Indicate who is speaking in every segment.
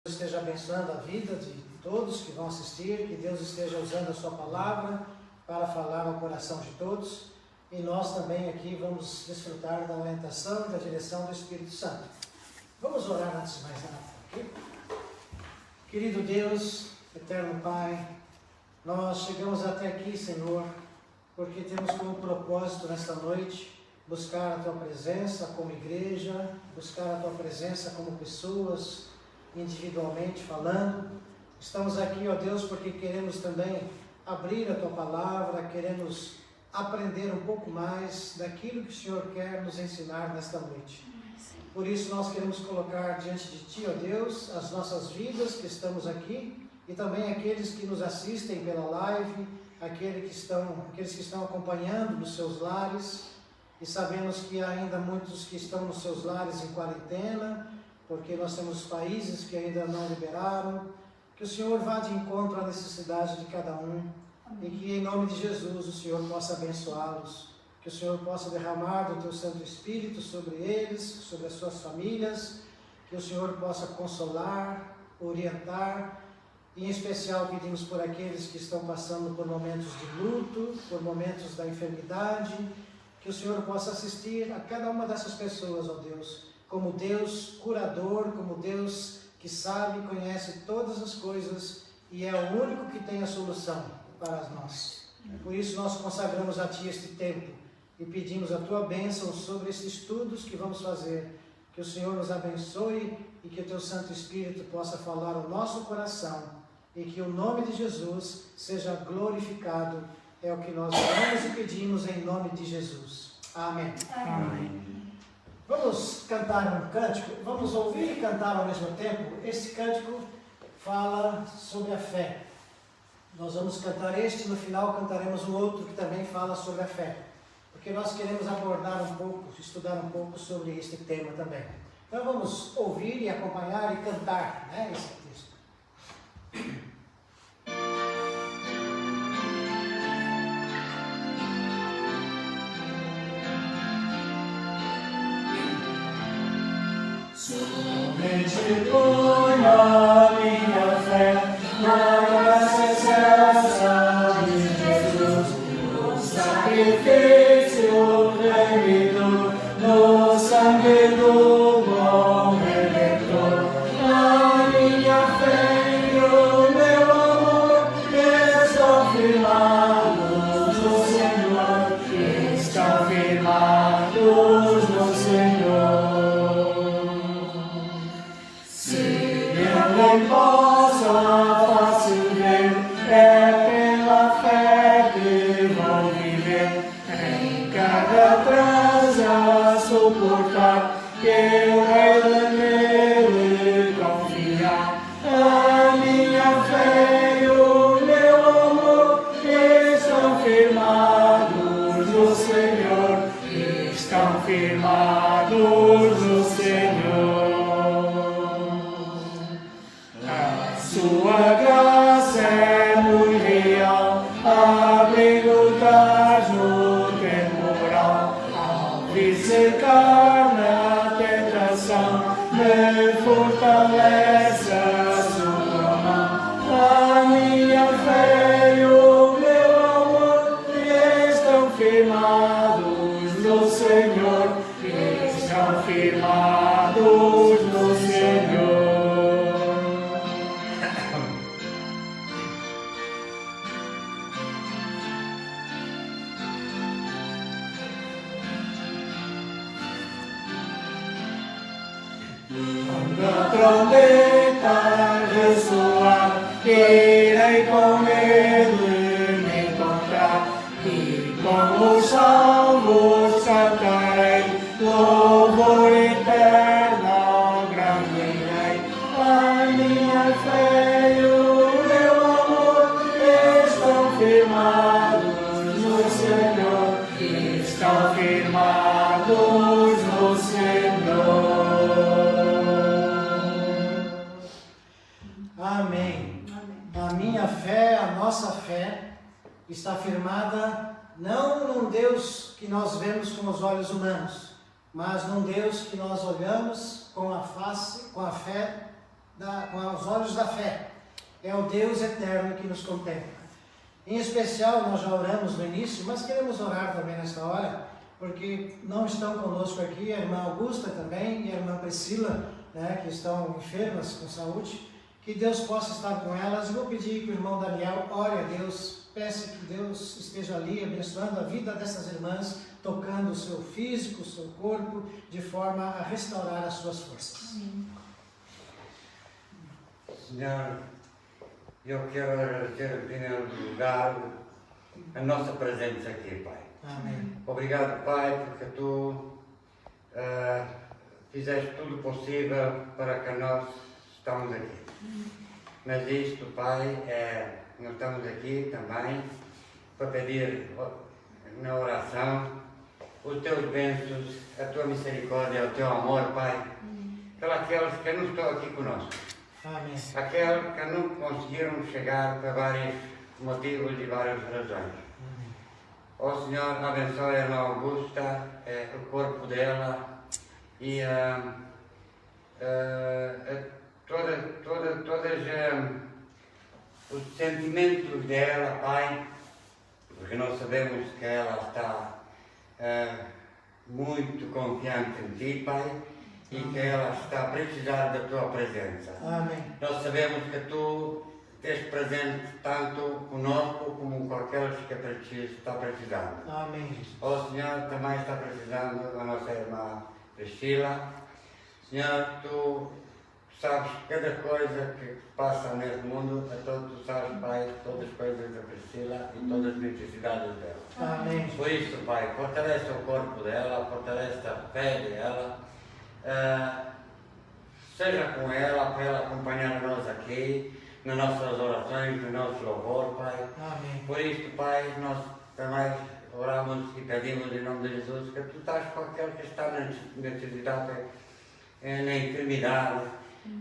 Speaker 1: Esteja abençoando a vida de todos que vão assistir, que Deus esteja usando a sua palavra para falar ao coração de todos, e nós também aqui vamos desfrutar da orientação e da direção do Espírito Santo. Vamos orar antes de mais nada, ok? Querido Deus, eterno Pai, nós chegamos até aqui, Senhor, porque temos como propósito nesta noite buscar a Tua presença como igreja, buscar a Tua presença como pessoas, individualmente falando. Estamos aqui, ó Deus, porque queremos também abrir a Tua palavra, queremos aprender um pouco mais daquilo que o Senhor quer nos ensinar nesta noite. Por isso nós queremos colocar diante de Ti, ó Deus, as nossas vidas que estamos aqui e também aqueles que nos assistem pela live, aqueles que estão acompanhando nos seus lares, e sabemos que há ainda muitos que estão nos seus lares em quarentena, porque nós temos países que ainda não liberaram. Que o Senhor vá de encontro à necessidade de cada um. Amém. E que em nome de Jesus o Senhor possa abençoá-los, que o Senhor possa derramar do Teu Santo Espírito sobre eles, sobre as suas famílias, que o Senhor possa consolar, orientar, e em especial pedimos por aqueles que estão passando por momentos de luto, por momentos da enfermidade, que o Senhor possa assistir a cada uma dessas pessoas, ó Deus, como Deus curador, como Deus que sabe e conhece todas as coisas e é o único que tem a solução para nós. Por isso nós consagramos a Ti este tempo e pedimos a Tua bênção sobre esses estudos que vamos fazer. Que o Senhor nos abençoe e que o Teu Santo Espírito possa falar ao nosso coração e que o nome de Jesus seja glorificado. É o que nós oramos e pedimos em nome de Jesus. Amém. Amém. Vamos cantar um cântico, vamos ouvir e cantar ao mesmo tempo. Este cântico fala sobre a fé. Nós vamos cantar este, no final cantaremos um outro que também fala sobre a fé. Porque nós queremos abordar um pouco, estudar um pouco sobre este tema também. Então vamos ouvir e acompanhar e cantar, né, esse texto.
Speaker 2: Somente põe a minha fé na graça excelsa de Jesus, no sacrifício remidor, no sangue do bom Redentor. A minha fé e o meu amor estão firmados no Senhor, estão firmados no Senhor. Nem posso fácil ver, é pela fé que vou viver, em cada transa suportar, que eu quero nele confiar. A minha fé e o meu amor estão firmados no Senhor, estão firmados no Senhor. Sua graça é muito real, abrigo tarjo temporal, ao me cercar na tentação, me fortalece a sua mão. A minha fé e o meu amor estão firmados no Senhor, estão firmados no Senhor. Quando a trombeta ressoar, irei com ele me encontrar, e com os salvos cantarei louvor eterno ao grande Rei. A minha fé e o meu amor estão firmados no Senhor, estão firmados no Senhor.
Speaker 1: Amém. A minha fé, a nossa fé, está firmada não num Deus que nós vemos com os olhos humanos, mas num Deus que nós olhamos com a face, com a fé com os olhos da fé. É o Deus eterno que nos contempla. Em especial, nós já oramos no início, mas queremos orar também nesta hora, porque não estão conosco aqui a irmã Augusta também e a irmã Priscila, né, que estão enfermas com saúde. Que Deus possa estar com elas. Eu vou pedir que o irmão Daniel ore a Deus, peça que Deus esteja ali abençoando a vida dessas irmãs, tocando o seu físico, o seu corpo, de forma a restaurar as suas forças.
Speaker 3: Amém. Senhor, eu quero agradecer em primeiro lugar a nossa presença aqui, Pai.
Speaker 1: Amém.
Speaker 3: Obrigado, Pai, porque Tu fizeste tudo possível para que nós estamos aqui. Mas isto, Pai, nós estamos aqui também para pedir na oração os Teus bênçãos, a Tua misericórdia, o Teu amor, Pai, pelos que não estão aqui conosco.
Speaker 1: Amém.
Speaker 3: Aqueles que não conseguiram chegar por vários motivos e várias razões. Ó Senhor, abençoe a irmã Augusta, o corpo dela e todos os sentimentos dela, Pai, porque nós sabemos que ela está muito confiante em Ti, Pai, e que ela está a precisar da Tua presença.
Speaker 1: Amém.
Speaker 3: Nós sabemos que Tu és presente tanto conosco como qualquer que está precisando.
Speaker 1: Amém.
Speaker 3: O Senhor também está precisando da nossa irmã Priscila. Senhor, Tu sabes cada coisa que passa neste mundo, então Tu sabes, Pai, todas as coisas da Priscila e todas as necessidades dela.
Speaker 1: Amém.
Speaker 3: Por isso, Pai, fortalece o corpo dela, fortalece a fé dela, seja com ela, para ela acompanhar nós aqui, nas nossas orações, no nosso louvor, Pai.
Speaker 1: Amém.
Speaker 3: Por isso, Pai, nós também oramos e pedimos em nome de Jesus que Tu estás com aquele que está na necessidade, na enfermidade,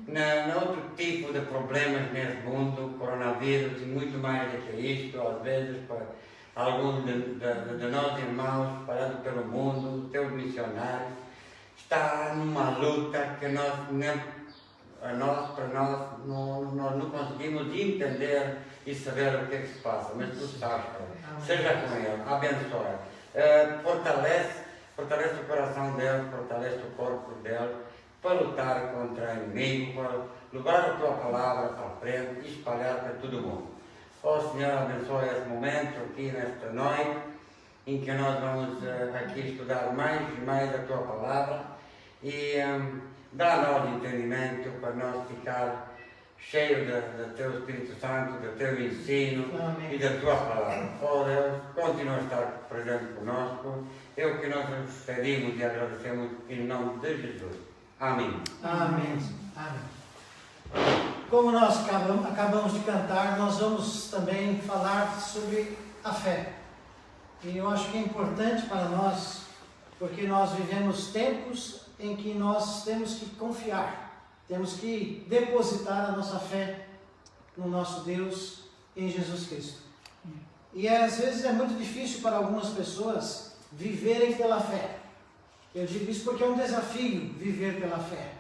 Speaker 3: na outro tipo de problemas neste mundo, coronavírus e muito mais do que isto, às vezes, para alguns de nós irmãos espalhados pelo mundo, teus missionários, está numa luta que nós não conseguimos entender e saber o que é que se passa, mas Tu sabes, Pai. Seja com ele, abençoa, fortalece o coração dele, fortalece o corpo dele, para lutar contra o inimigo, para levar a Tua palavra para frente e espalhar para todo mundo. Ó Senhor, abençoe esse momento aqui nesta noite, em que nós vamos aqui estudar mais e mais a Tua palavra e dá-nos entendimento para nós ficar cheios do Teu Espírito Santo, do Teu ensino. Amém. E da Tua palavra. Ó Deus, continua a estar presente conosco. É o que nós pedimos e agradecemos em nome de Jesus. Amém.
Speaker 1: Amém. Amém. Como nós acabamos de cantar, nós vamos também falar sobre a fé. E eu acho que é importante para nós, porque nós vivemos tempos em que nós temos que confiar, temos que depositar a nossa fé no nosso Deus, em Jesus Cristo. E às vezes é muito difícil para algumas pessoas viverem pela fé. Eu digo isso porque é um desafio viver pela fé.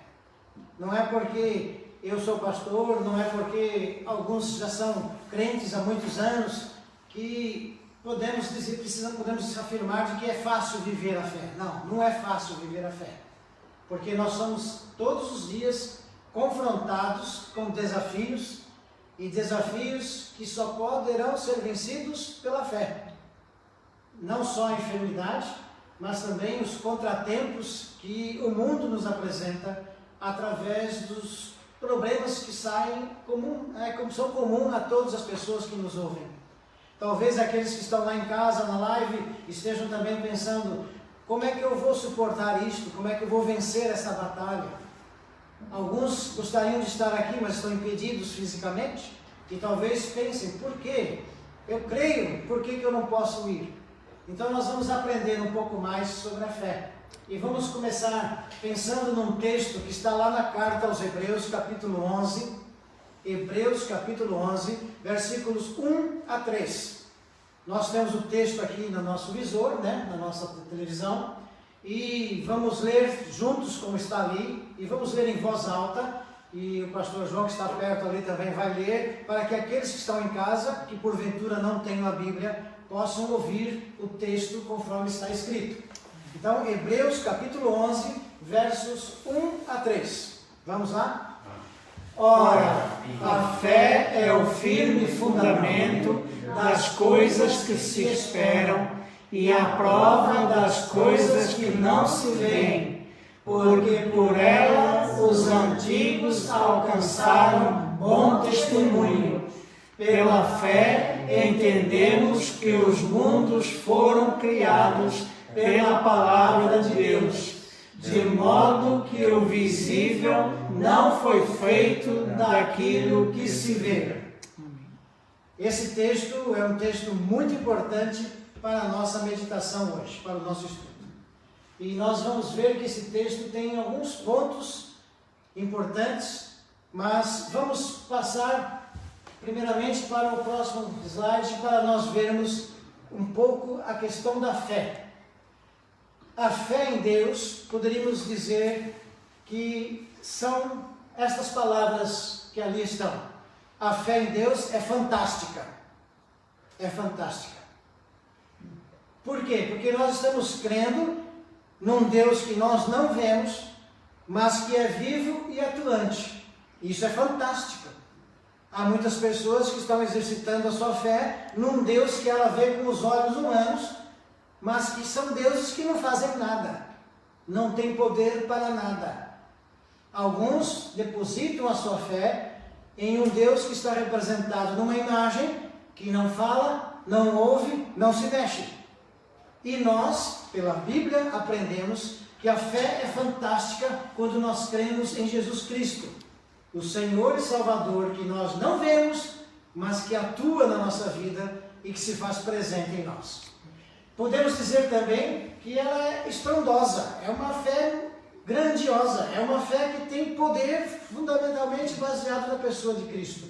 Speaker 1: Não é porque eu sou pastor, não é porque alguns já são crentes há muitos anos que podemos afirmar de que é fácil viver a fé. Não, não é fácil viver a fé. Porque nós somos todos os dias confrontados com desafios e desafios que só poderão ser vencidos pela fé. Não só a enfermidade, mas também os contratempos que o mundo nos apresenta através dos problemas que saem como são comuns a todas as pessoas que nos ouvem. Talvez aqueles que estão lá em casa, na live, estejam também pensando: como é que eu vou suportar isto? Como é que eu vou vencer essa batalha? Alguns gostariam de estar aqui, mas estão impedidos fisicamente, e talvez pensem: por quê? Eu creio, por que eu não posso ir? Então nós vamos aprender um pouco mais sobre a fé. E vamos começar pensando num texto que está lá na carta aos Hebreus, capítulo 11. Hebreus, capítulo 11, versículos 1 a 3. Nós temos o texto aqui no nosso visor, na nossa televisão. E vamos ler juntos como está ali. E vamos ler em voz alta. e o pastor João, que está perto ali, também vai ler, para que aqueles que estão em casa, que porventura não tenham a Bíblia, possam ouvir o texto conforme está escrito. Então, Hebreus capítulo 11, versos 1 a 3. Vamos lá?
Speaker 2: Ora, a fé é o firme fundamento das coisas que se esperam e a prova das coisas que não se veem, porque por ela os antigos alcançaram bom testemunho. Pela fé entendemos que os mundos foram criados pela palavra de Deus, de modo que o visível não foi feito daquilo que se vê.
Speaker 1: Esse texto é um texto muito importante para a nossa meditação hoje, para o nosso estudo. E nós vamos ver que esse texto tem alguns pontos importantes, mas vamos passar primeiramente para o próximo slide para nós vermos um pouco a questão da fé. A fé em Deus, poderíamos dizer que são estas palavras que ali estão. A fé em Deus é fantástica. É fantástica. Por quê? Porque nós estamos crendo num Deus que nós não vemos, mas que é vivo e atuante. Isso é fantástico. Há muitas pessoas que estão exercitando a sua fé num Deus que ela vê com os olhos humanos, mas que são deuses que não fazem nada, não têm poder para nada. Alguns depositam a sua fé em um Deus que está representado numa imagem que não fala, não ouve, não se mexe. E nós, pela Bíblia, aprendemos que a fé é fantástica quando nós cremos em Jesus Cristo, o Senhor e Salvador, que nós não vemos, mas que atua na nossa vida e que se faz presente em nós. Podemos dizer também que ela é estrondosa, é uma fé grandiosa, é uma fé que tem poder fundamentalmente baseado na pessoa de Cristo.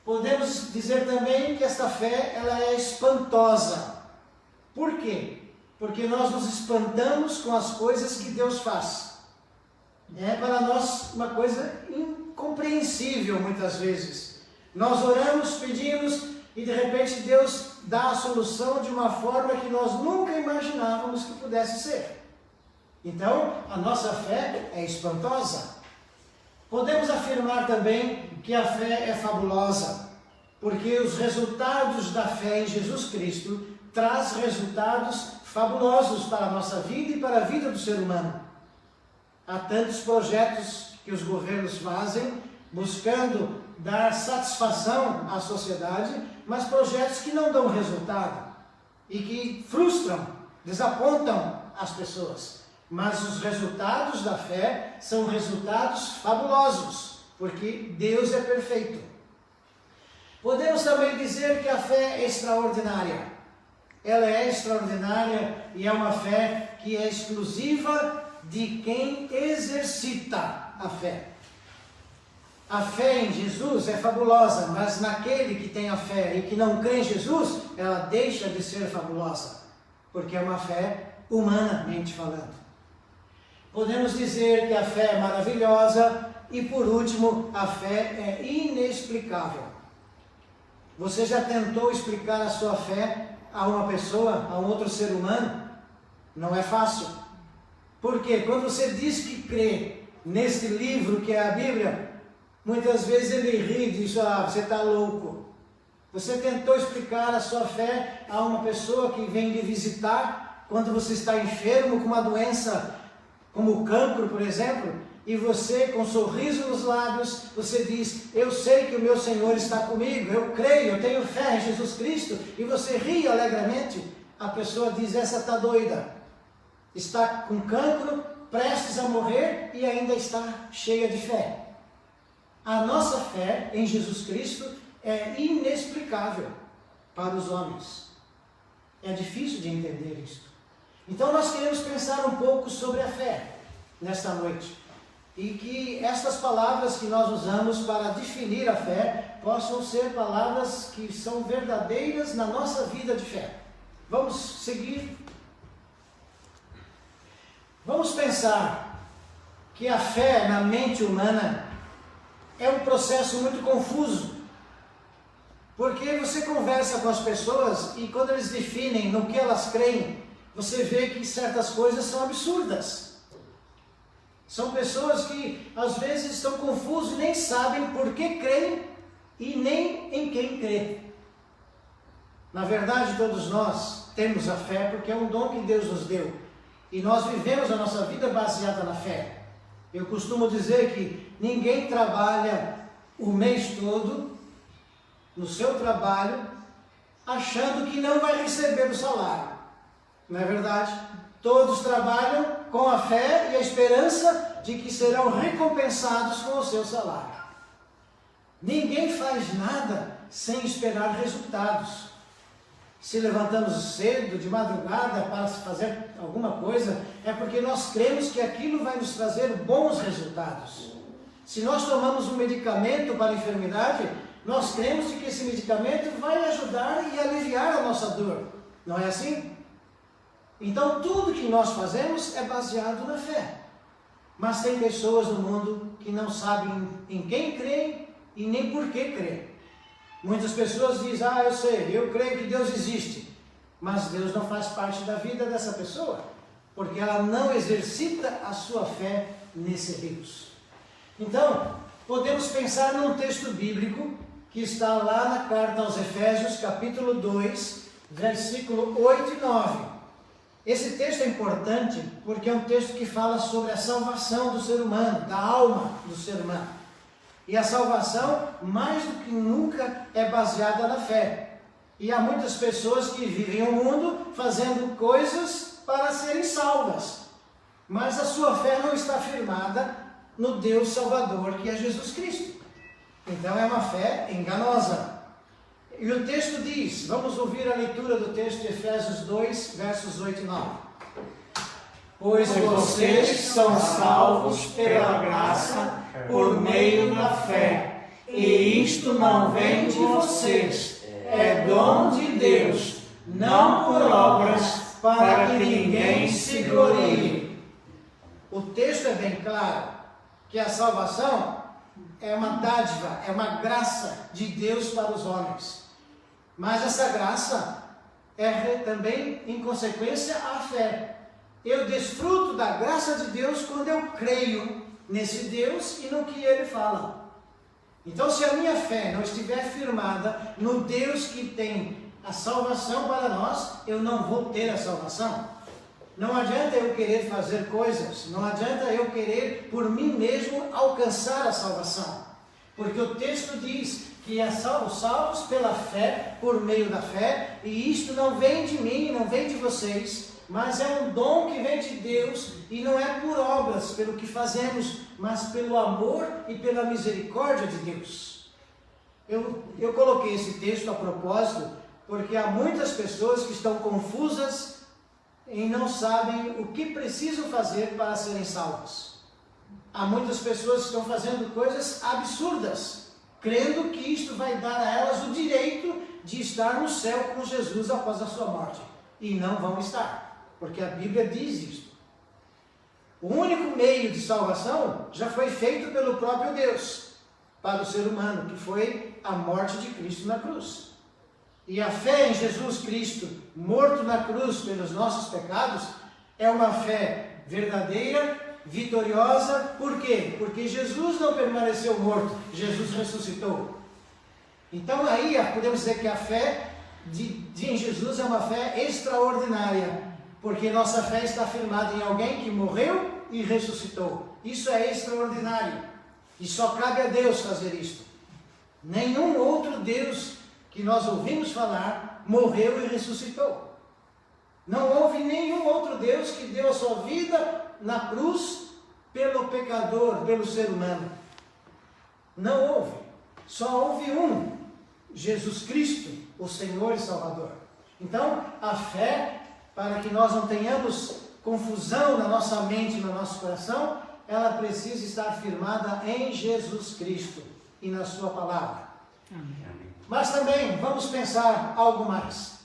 Speaker 1: Podemos dizer também que esta fé ela é espantosa. Por quê? Porque nós nos espantamos com as coisas que Deus faz. É para nós uma coisa incompreensível muitas vezes. Nós oramos, pedimos e de repente Deus dá a solução de uma forma que nós nunca imaginávamos que pudesse ser. Então, a nossa fé é espantosa. Podemos afirmar também que a fé é fabulosa, porque os resultados da fé em Jesus Cristo traz resultados fabulosos para a nossa vida e para a vida do ser humano. Há tantos projetos que os governos fazem, buscando dar satisfação à sociedade, mas projetos que não dão resultado e que frustram, desapontam as pessoas. Mas os resultados da fé são resultados fabulosos, porque Deus é perfeito. Podemos também dizer que a fé é extraordinária. Ela é extraordinária e é uma fé que é exclusiva de quem exercita a fé. A fé em Jesus é fabulosa, mas naquele que tem a fé e que não crê em Jesus, ela deixa de ser fabulosa, porque é uma fé humanamente falando. Podemos dizer que a fé é maravilhosa e, por último, a fé é inexplicável. Você já tentou explicar a sua fé a uma pessoa, a um outro ser humano? Não é fácil. Por quê? Quando você diz que crê nesse livro que é a Bíblia, muitas vezes ele ri e diz: você está louco. Você tentou explicar a sua fé a uma pessoa que vem lhe visitar quando você está enfermo com uma doença como o cancro, por exemplo, e você, com um sorriso nos lábios, você diz: eu sei que o meu Senhor está comigo, eu creio, eu tenho fé em Jesus Cristo, e você ri alegremente. A pessoa diz: essa está doida, está com cancro, prestes a morrer e ainda está cheia de fé. A nossa fé em Jesus Cristo é inexplicável para os homens. É difícil de entender isto. Então nós queremos pensar um pouco sobre a fé nesta noite. E que estas palavras que nós usamos para definir a fé possam ser palavras que são verdadeiras na nossa vida de fé. Vamos seguir. Vamos pensar que a fé na mente humana é um processo muito confuso. Porque você conversa com as pessoas e quando eles definem no que elas creem, você vê que certas coisas são absurdas. São pessoas que às vezes estão confusas e nem sabem por que creem e nem em quem crê. Na verdade, todos nós temos a fé porque é um dom que Deus nos deu. E nós vivemos a nossa vida baseada na fé. Eu costumo dizer que ninguém trabalha o mês todo no seu trabalho achando que não vai receber o salário. Não é verdade? Todos trabalham com a fé e a esperança de que serão recompensados com o seu salário. Ninguém faz nada sem esperar resultados. Se levantamos cedo, de madrugada, para fazer alguma coisa, é porque nós cremos que aquilo vai nos trazer bons resultados. Se nós tomamos um medicamento para a enfermidade, nós cremos que esse medicamento vai ajudar e aliviar a nossa dor. Não é assim? Então, tudo que nós fazemos é baseado na fé. Mas tem pessoas no mundo que não sabem em quem creem e nem por que creem. Muitas pessoas dizem, eu sei, eu creio que Deus existe. Mas Deus não faz parte da vida dessa pessoa, porque ela não exercita a sua fé nesse Deus. Então, podemos pensar num texto bíblico que está lá na carta aos Efésios, capítulo 2, versículo 8 e 9. Esse texto é importante porque é um texto que fala sobre a salvação do ser humano, da alma do ser humano. E a salvação, mais do que nunca, é baseada na fé. E há muitas pessoas que vivem o mundo fazendo coisas para serem salvas. Mas a sua fé não está firmada no Deus Salvador, que é Jesus Cristo. Então é uma fé enganosa. E o texto diz, vamos ouvir a leitura do texto de Efésios 2, versos 8 e 9.
Speaker 2: Pois vocês são salvos pela graça, por meio da fé, e isto não vem de vocês, é dom de Deus, não por obras, para que ninguém se glorie.
Speaker 1: O texto é bem claro, que a salvação é uma dádiva, é uma graça de Deus para os homens. Mas essa graça é também, em consequência, a fé. Eu desfruto da graça de Deus quando eu creio nesse Deus e no que Ele fala. Então, se a minha fé não estiver firmada no Deus que tem a salvação para nós, eu não vou ter a salvação. Não adianta eu querer fazer coisas, não adianta eu querer por mim mesmo alcançar a salvação. Porque o texto diz que somos salvos pela fé, por meio da fé, e isto não vem de mim, não vem de vocês, mas é um dom que vem de Deus, e não é por obras, pelo que fazemos, mas pelo amor e pela misericórdia de Deus. Eu coloquei esse texto a propósito, porque há muitas pessoas que estão confusas e não sabem o que precisam fazer para serem salvas. Há muitas pessoas que estão fazendo coisas absurdas, crendo que isto vai dar a elas o direito de estar no céu com Jesus após a sua morte. E não vão estar, porque a Bíblia diz isto. O único meio de salvação já foi feito pelo próprio Deus para o ser humano, que foi a morte de Cristo na cruz. E a fé em Jesus Cristo, morto na cruz pelos nossos pecados, é uma fé verdadeira, vitoriosa. Por quê? Porque Jesus não permaneceu morto, Jesus ressuscitou. Então aí podemos dizer que a fé em Jesus é uma fé extraordinária, porque nossa fé está firmada em alguém que morreu e ressuscitou. Isso é extraordinário, e só cabe a Deus fazer isto. Nenhum outro Deus que nós ouvimos falar morreu e ressuscitou. Não houve nenhum outro Deus que deu a sua vida na cruz pelo pecador, pelo ser humano. Não houve. Só houve um, Jesus Cristo, o Senhor e Salvador. Então, a fé, para que nós não tenhamos confusão na nossa mente e no nosso coração, ela precisa estar firmada em Jesus Cristo e na sua palavra.
Speaker 2: Amém.
Speaker 1: Mas também, vamos pensar algo mais.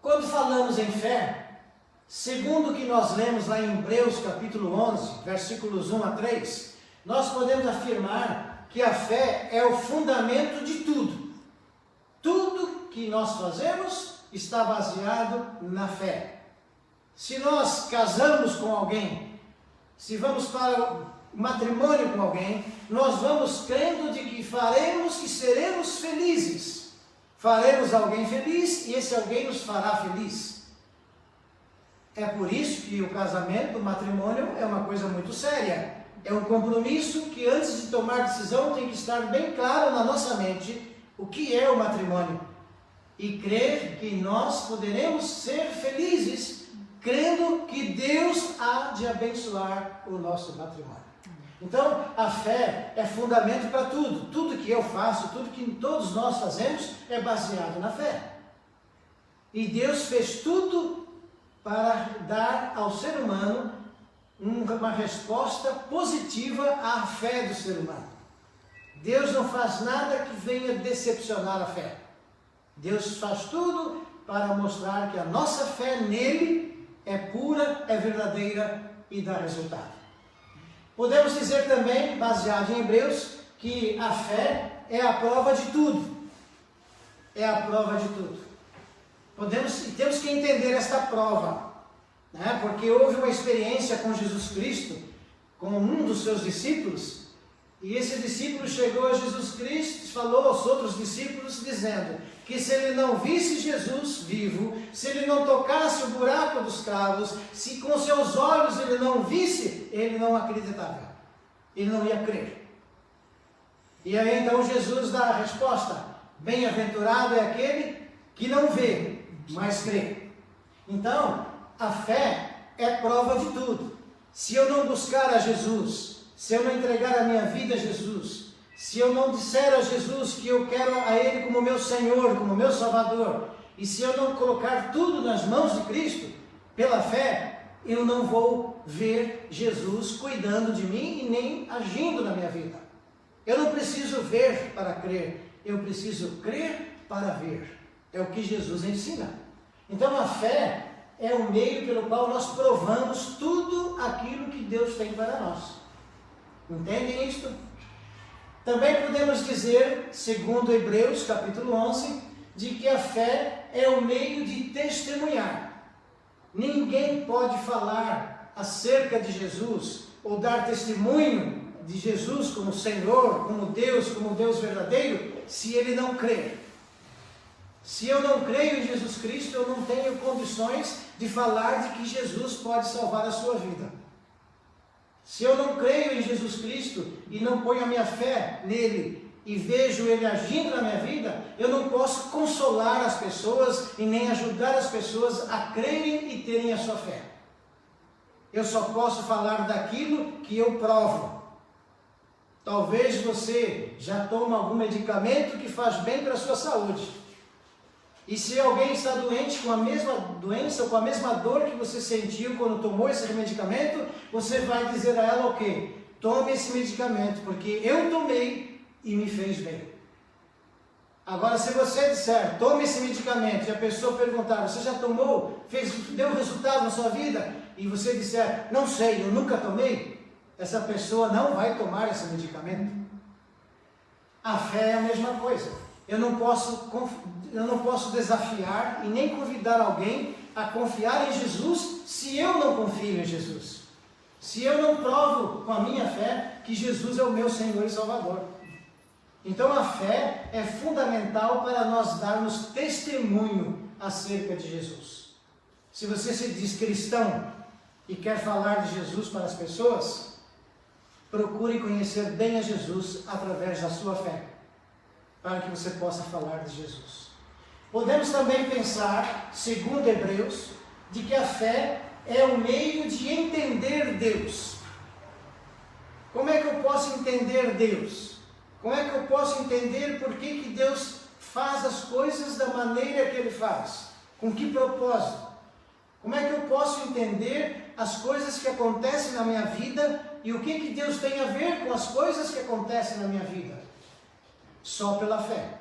Speaker 1: Quando falamos em fé, segundo o que nós lemos lá em Hebreus capítulo 11, versículos 1 a 3, nós podemos afirmar que a fé é o fundamento de tudo. Tudo que nós fazemos está baseado na fé. Se nós casamos com alguém, se vamos para o matrimônio com alguém, nós vamos crendo de que faremos e seremos felizes. Faremos alguém feliz e esse alguém nos fará feliz. É por isso que o casamento, o matrimônio, é uma coisa muito séria. É um compromisso que antes de tomar decisão tem que estar bem claro na nossa mente o que é o matrimônio. E crer que nós poderemos ser felizes, crendo que Deus há de abençoar o nosso matrimônio. Então, a fé é fundamento para tudo. Tudo que eu faço, tudo que todos nós fazemos é baseado na fé. E Deus fez tudo para dar ao ser humano uma resposta positiva à fé do ser humano. Deus não faz nada que venha decepcionar a fé. Deus faz tudo para mostrar que a nossa fé nele é pura, é verdadeira e dá resultado. Podemos dizer também, baseado em Hebreus, que a fé é a prova de tudo. É a prova de tudo. Temos que entender esta prova, né? Porque houve uma experiência com Jesus Cristo, com um dos seus discípulos, e esse discípulo chegou a Jesus Cristo e falou aos outros discípulos, dizendo que se ele não visse Jesus vivo, se ele não tocasse o buraco dos cravos, se com seus olhos ele não visse, ele não acreditava, ele não ia crer. E aí então Jesus dá a resposta: bem-aventurado é aquele que não vê, mas crê. Então, a fé é prova de tudo. Se eu não buscar a Jesus, se eu não entregar a minha vida a Jesus, se eu não disser a Jesus que eu quero a Ele como meu Senhor, como meu Salvador, e se eu não colocar tudo nas mãos de Cristo, pela fé, eu não vou ver Jesus cuidando de mim e nem agindo na minha vida. Eu não preciso ver para crer, eu preciso crer para ver. É o que Jesus ensina. Então a fé é o meio pelo qual nós provamos tudo aquilo que Deus tem para nós. Entendem isto? Também podemos dizer, segundo Hebreus capítulo 11, de que a fé é o meio de testemunhar. Ninguém pode falar acerca de Jesus ou dar testemunho de Jesus como Senhor, como Deus verdadeiro, se ele não crer. Se eu não creio em Jesus Cristo, eu não tenho condições de falar de que Jesus pode salvar a sua vida. Se eu não creio em Jesus Cristo e não ponho a minha fé nele e vejo ele agindo na minha vida, eu não posso consolar as pessoas e nem ajudar as pessoas a crerem e terem a sua fé. Eu só posso falar daquilo que eu provo. Talvez você já toma algum medicamento que faz bem para a sua saúde. E se alguém está doente com a mesma doença, com a mesma dor que você sentiu quando tomou esse medicamento, você vai dizer a ela o quê? Tome esse medicamento, porque eu tomei e me fez bem. Agora, se você disser, tome esse medicamento, e a pessoa perguntar, você já tomou? Deu resultado na sua vida? E você disser, não sei, eu nunca tomei, essa pessoa não vai tomar esse medicamento. A fé é a mesma coisa. Eu não posso desafiar e nem convidar alguém a confiar em Jesus se eu não confio em Jesus. Se eu não provo com a minha fé que Jesus é o meu Senhor e Salvador. Então a fé é fundamental para nós darmos testemunho acerca de Jesus. Se você se diz cristão e quer falar de Jesus para as pessoas, procure conhecer bem a Jesus através da sua fé, para que você possa falar de Jesus. Podemos também pensar, segundo Hebreus, de que a fé é o meio de entender Deus. Como é que eu posso entender Deus? Como é que eu posso entender por que Deus faz as coisas da maneira que Ele faz? Com que propósito? Como é que eu posso entender as coisas que acontecem na minha vida e o que Deus tem a ver com as coisas que acontecem na minha vida? Só pela fé.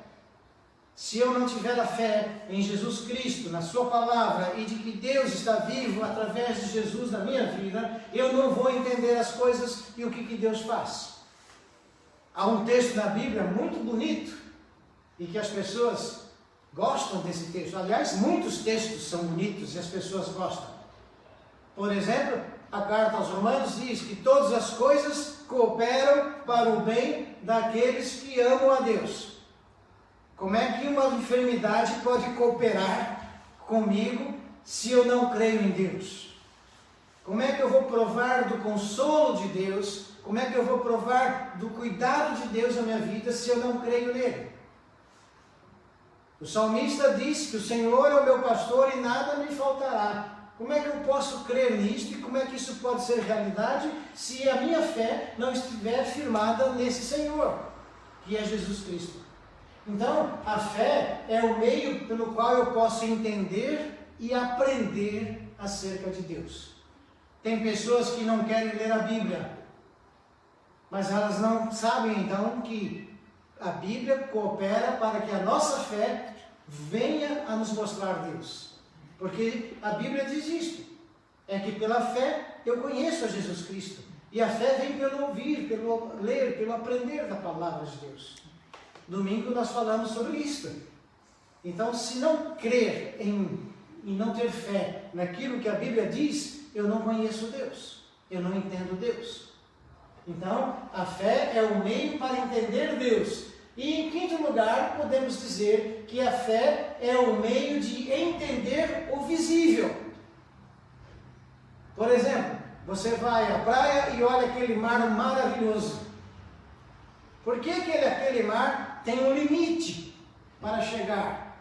Speaker 1: Se eu não tiver a fé em Jesus Cristo, na sua palavra, e de que Deus está vivo através de Jesus na minha vida, eu não vou entender as coisas e o que Deus faz. Há um texto na Bíblia muito bonito e que as pessoas gostam desse texto. Aliás, muitos textos são bonitos e as pessoas gostam. Por exemplo, a carta aos Romanos diz que todas as coisas cooperam para o bem daqueles que amam a Deus. Como é que uma enfermidade pode cooperar comigo se eu não creio em Deus? Como é que eu vou provar do consolo de Deus? Como é que eu vou provar do cuidado de Deus na minha vida se eu não creio nele? O salmista diz que o Senhor é o meu pastor e nada me faltará. Como é que eu posso crer nisto e como é que isso pode ser realidade se a minha fé não estiver firmada nesse Senhor, que é Jesus Cristo? Então, a fé é o meio pelo qual eu posso entender e aprender acerca de Deus. Tem pessoas que não querem ler a Bíblia, mas elas não sabem então que a Bíblia coopera para que a nossa fé venha a nos mostrar Deus. Porque a Bíblia diz isto, é que pela fé eu conheço a Jesus Cristo. E a fé vem pelo ouvir, pelo ler, pelo aprender da palavra de Deus. Domingo nós falamos sobre isto. Então, se não crer e não ter fé naquilo que a Bíblia diz, eu não conheço Deus, eu não entendo Deus. Então, a fé é o meio para entender Deus. E em quinto lugar, podemos dizer que a fé é o meio de entender o visível. Por exemplo, você vai à praia e olha aquele mar maravilhoso. Por que aquele mar tem um limite para chegar?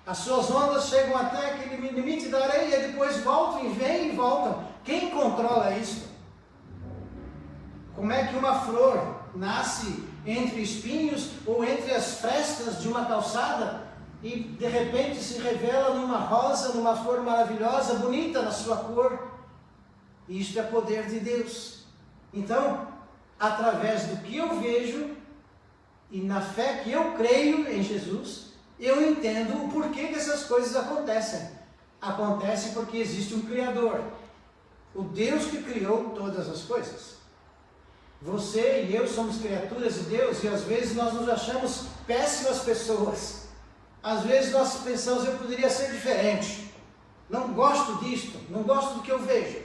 Speaker 1: As suas ondas chegam até aquele limite da areia e depois voltam e vêm e voltam. Quem controla isso? Como é que uma flor nasce entre espinhos ou entre as frestas de uma calçada e de repente se revela numa rosa, numa flor maravilhosa, bonita na sua cor? Isto é poder de Deus. Então, através do que eu vejo e na fé que eu creio em Jesus, eu entendo o porquê que essas coisas acontecem. Acontece porque existe um Criador, o Deus que criou todas as coisas. Você e eu somos criaturas de Deus e às vezes nós nos achamos péssimas pessoas. Às vezes nós pensamos, eu poderia ser diferente. Não gosto disto, não gosto do que eu vejo.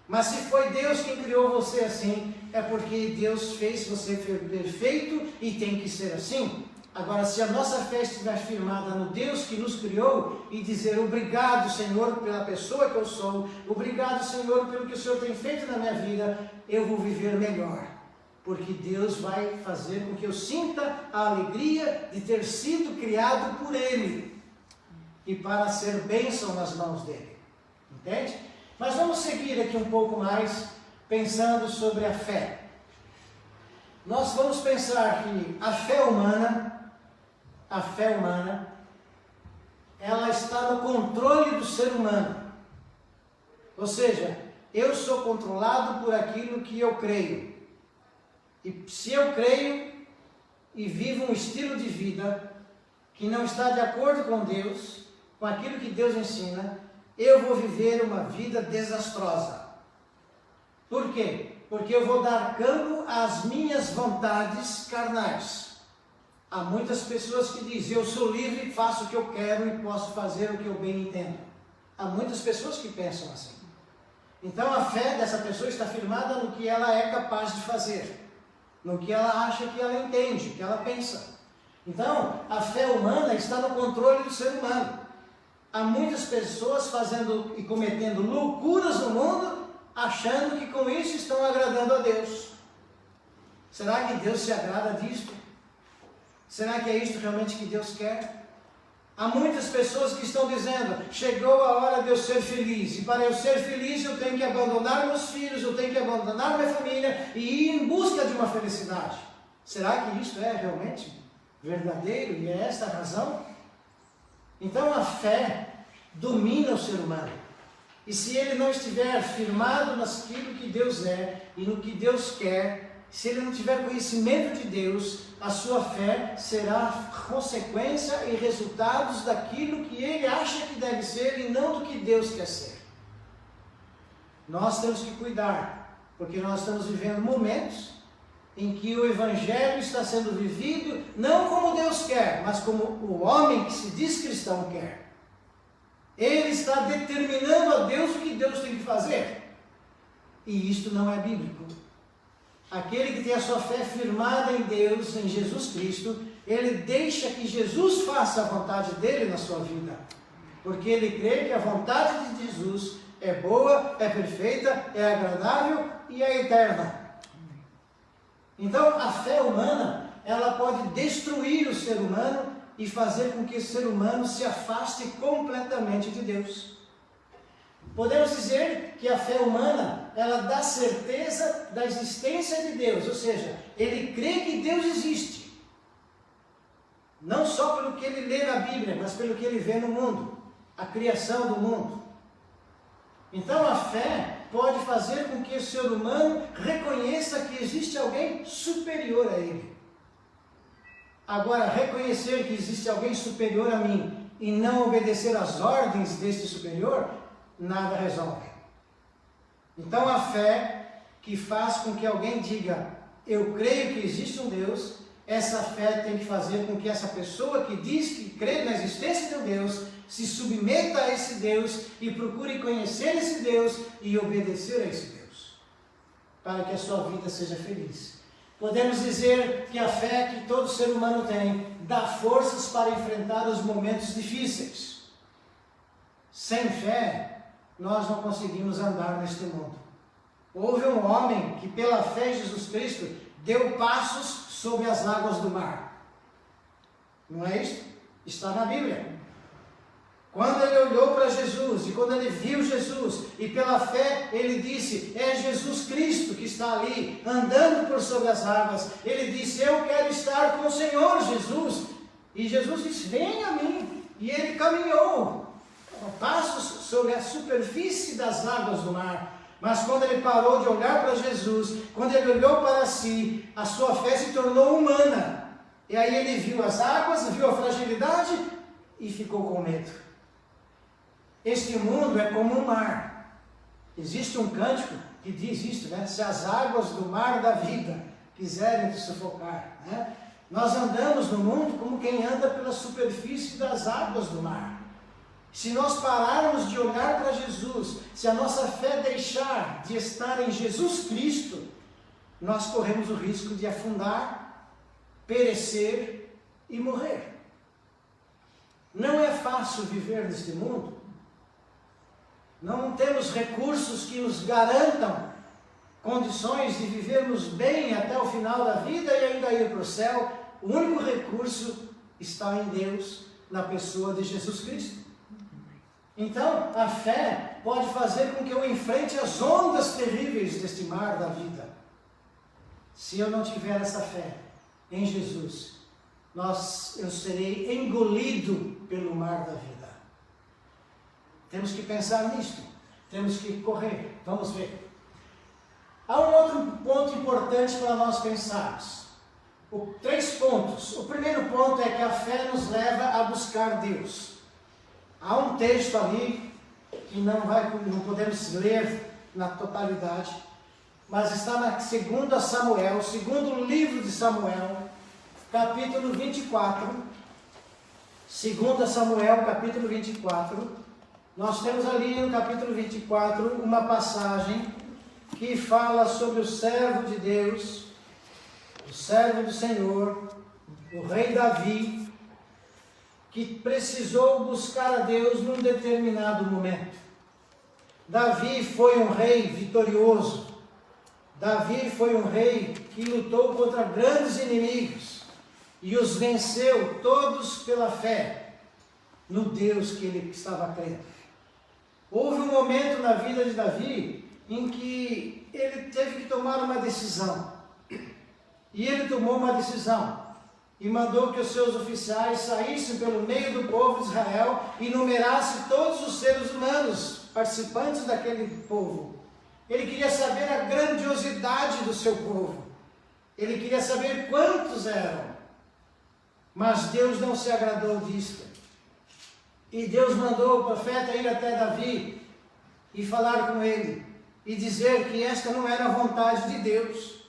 Speaker 1: Mas se foi Deus quem criou você assim, é porque Deus fez você perfeito e tem que ser assim. Agora, se a nossa fé estiver firmada no Deus que nos criou e dizer obrigado, Senhor, pela pessoa que eu sou, obrigado, Senhor, pelo que o Senhor tem feito na minha vida, eu vou viver melhor. Porque Deus vai fazer com que eu sinta a alegria de ter sido criado por Ele e para ser bênção nas mãos dEle. Entende? Mas vamos seguir aqui um pouco mais, pensando sobre a fé. Nós vamos pensar que a fé humana, ela está no controle do ser humano. Ou seja, eu sou controlado por aquilo que eu creio. E se eu creio e vivo um estilo de vida que não está de acordo com Deus, com aquilo que Deus ensina, eu vou viver uma vida desastrosa. Por quê? Porque eu vou dar campo às minhas vontades carnais. Há muitas pessoas que dizem, eu sou livre, faço o que eu quero e posso fazer o que eu bem entendo. Há muitas pessoas que pensam assim. Então a fé dessa pessoa está firmada no que ela é capaz de fazer, no que ela acha que ela entende, que ela pensa. Então, a fé humana está no controle do ser humano. Há muitas pessoas fazendo e cometendo loucuras no mundo, achando que com isso estão agradando a Deus. Será que Deus se agrada disto? Será que é isto realmente que Deus quer? Há muitas pessoas que estão dizendo, chegou a hora de eu ser feliz, e para eu ser feliz eu tenho que abandonar meus filhos, eu tenho que abandonar minha família e ir em busca de uma felicidade. Será que isto é realmente verdadeiro e é esta a razão? Então a fé domina o ser humano. E se ele não estiver firmado naquilo que Deus é e no que Deus quer, se ele não tiver conhecimento de Deus, a sua fé será consequência e resultados daquilo que ele acha que deve ser e não do que Deus quer ser. Nós temos que cuidar, porque nós estamos vivendo momentos em que o Evangelho está sendo vivido não como Deus quer, mas como o homem que se diz cristão quer. Ele está determinando a Deus o que Deus tem que fazer. E isto não é bíblico. Aquele que tem a sua fé firmada em Deus, em Jesus Cristo, ele deixa que Jesus faça a vontade dele na sua vida. Porque ele crê que a vontade de Jesus é boa, é perfeita, é agradável e é eterna. Então, a fé humana, ela pode destruir o ser humano e fazer com que o ser humano se afaste completamente de Deus. Podemos dizer que a fé humana, ela dá certeza da existência de Deus, ou seja, ele crê que Deus existe. Não só pelo que ele lê na Bíblia, mas pelo que ele vê no mundo, a criação do mundo. Então a fé pode fazer com que o ser humano reconheça que existe alguém superior a ele. Agora, reconhecer que existe alguém superior a mim e não obedecer às ordens deste superior, nada resolve. Então a fé que faz com que alguém diga, eu creio que existe um Deus, essa fé tem que fazer com que essa pessoa que diz que crê na existência de um Deus, se submeta a esse Deus e procure conhecer esse Deus e obedecer a esse Deus, para que a sua vida seja feliz. Podemos dizer que a fé que todo ser humano tem dá forças para enfrentar os momentos difíceis. Sem fé, nós não conseguimos andar neste mundo. Houve um homem que pela fé em Jesus Cristo deu passos sobre as águas do mar. Não é isso? Está na Bíblia. Quando ele olhou para Jesus e quando ele viu Jesus e pela fé ele disse, é Jesus Cristo que está ali andando por sobre as águas, ele disse, eu quero estar com o Senhor Jesus. E Jesus disse, vem a mim. E ele caminhou passos sobre a superfície das águas do mar. Mas quando ele parou de olhar para Jesus, quando ele olhou para si, a sua fé se tornou humana. E aí ele viu as águas, viu a fragilidade e ficou com medo. Este mundo é como um mar. Existe um cântico que diz isso, né? Se as águas do mar da vida quiserem te sufocar, né? Nós andamos no mundo como quem anda pela superfície das águas do mar. Se nós pararmos de olhar para Jesus, se a nossa fé deixar de estar em Jesus Cristo, nós corremos o risco de afundar, perecer e morrer. Não é fácil viver neste mundo. Não temos recursos que nos garantam condições de vivermos bem até o final da vida e ainda ir para o céu. O único recurso está em Deus, na pessoa de Jesus Cristo. Então, a fé pode fazer com que eu enfrente as ondas terríveis deste mar da vida. Se eu não tiver essa fé em Jesus, eu serei engolido pelo mar da vida. Temos que pensar nisto, temos que correr, vamos ver. Há um outro ponto importante para nós pensarmos. 3 pontos. O primeiro ponto é que a fé nos leva a buscar Deus. Há um texto ali que não podemos ler na totalidade, mas está na 2 Samuel, o segundo livro de Samuel, capítulo 24. 2 Samuel, capítulo 24. Nós temos ali no capítulo 24 uma passagem que fala sobre o servo de Deus, o servo do Senhor, o rei Davi, que precisou buscar a Deus num determinado momento. Davi foi um rei vitorioso. Davi foi um rei que lutou contra grandes inimigos e os venceu todos pela fé no Deus que ele estava crendo. Houve um momento na vida de Davi em que ele teve que tomar uma decisão. E ele tomou uma decisão e mandou que os seus oficiais saíssem pelo meio do povo de Israel e numerassem todos os seres humanos participantes daquele povo. Ele queria saber a grandiosidade do seu povo. Ele queria saber quantos eram. Mas Deus não se agradou disto. E Deus mandou o profeta ir até Davi e falar com ele e dizer que esta não era a vontade de Deus.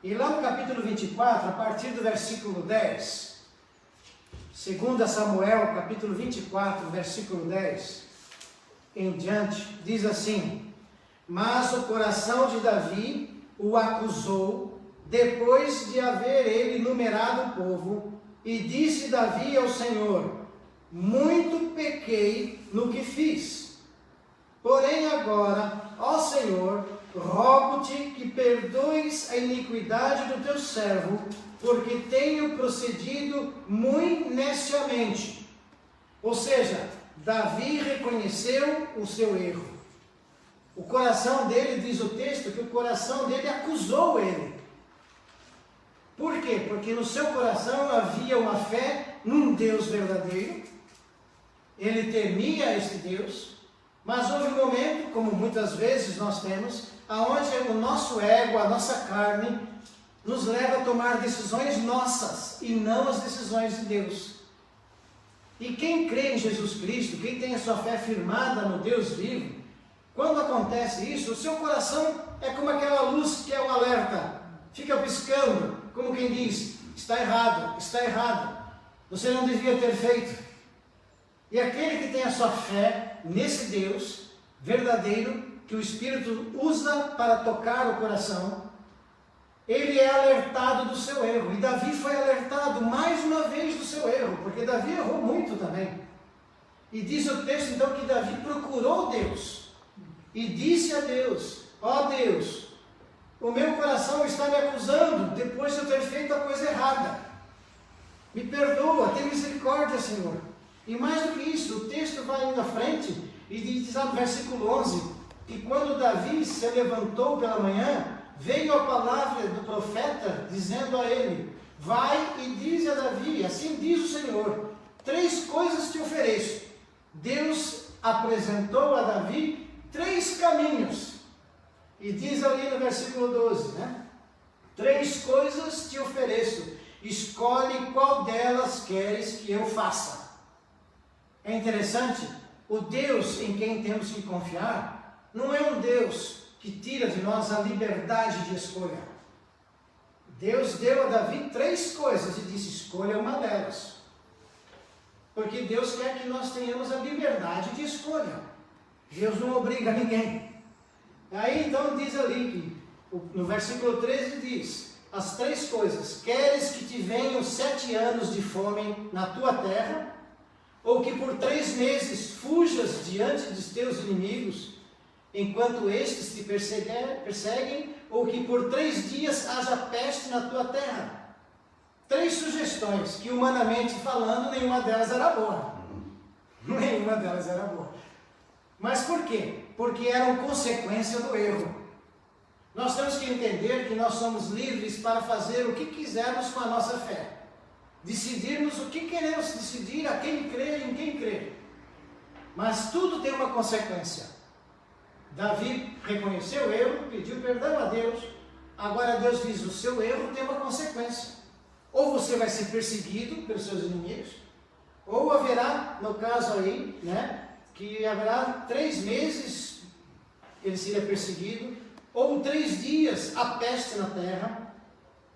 Speaker 1: E lá no capítulo 24, a partir do versículo 10, 2 Samuel, capítulo 24, versículo 10, em diante, diz assim: mas o coração de Davi o acusou, depois de haver ele numerado o povo, e disse Davi ao Senhor: muito pequei no que fiz. Porém agora, ó Senhor, rogo-te que perdoes a iniquidade do teu servo, porque tenho procedido muito neciamente. Ou seja, Davi reconheceu o seu erro. O coração dele, diz o texto, que o coração dele acusou ele. Por quê? Porque no seu coração havia uma fé num Deus verdadeiro. Ele temia este Deus, mas houve um momento, como muitas vezes nós temos, aonde o nosso ego, a nossa carne, nos leva a tomar decisões nossas e não as decisões de Deus. E quem crê em Jesus Cristo, quem tem a sua fé firmada no Deus vivo, quando acontece isso, o seu coração é como aquela luz que é o alerta, fica piscando, como quem diz: está errado, você não devia ter feito. E aquele que tem a sua fé nesse Deus verdadeiro, que o Espírito usa para tocar o coração, ele é alertado do seu erro. E Davi foi alertado mais uma vez do seu erro, porque Davi errou muito também. E diz o texto então que Davi procurou Deus e disse a Deus: ó Deus, o meu coração está me acusando depois de eu ter feito a coisa errada. Me perdoa, tem misericórdia, Senhor. E mais do que isso, o texto vai indo à frente e diz lá no versículo 11: e quando Davi se levantou pela manhã, veio a palavra do profeta dizendo a ele: vai e diz a Davi, assim diz o Senhor, 3 coisas te ofereço. Deus apresentou a Davi 3 caminhos. E diz ali no versículo 12, 3 coisas te ofereço, escolhe qual delas queres que eu faça. É interessante, o Deus em quem temos que confiar não é um Deus que tira de nós a liberdade de escolha. Deus deu a Davi 3 coisas e disse: escolha uma delas. Porque Deus quer que nós tenhamos a liberdade de escolha. Deus não obriga ninguém. Aí então diz ali, no versículo 13 diz: as 3 coisas: queres que te venham 7 anos de fome na tua terra, ou que por 3 meses fujas diante dos teus inimigos, enquanto estes te perseguem, ou que por 3 dias haja peste na tua terra. 3 sugestões que, humanamente falando, nenhuma delas era boa. Nenhuma delas era boa. Mas por quê? Porque eram consequência do erro. Nós temos que entender que nós somos livres para fazer o que quisermos com a nossa fé. Decidirmos o que queremos decidir, a quem crer e em quem crer. Mas tudo tem uma consequência. Davi reconheceu o erro, pediu perdão a Deus. Agora Deus diz: o seu erro tem uma consequência. Ou você vai ser perseguido pelos seus inimigos, ou haverá, no caso aí, que haverá 3 meses ele seria perseguido, ou 3 dias a peste na terra,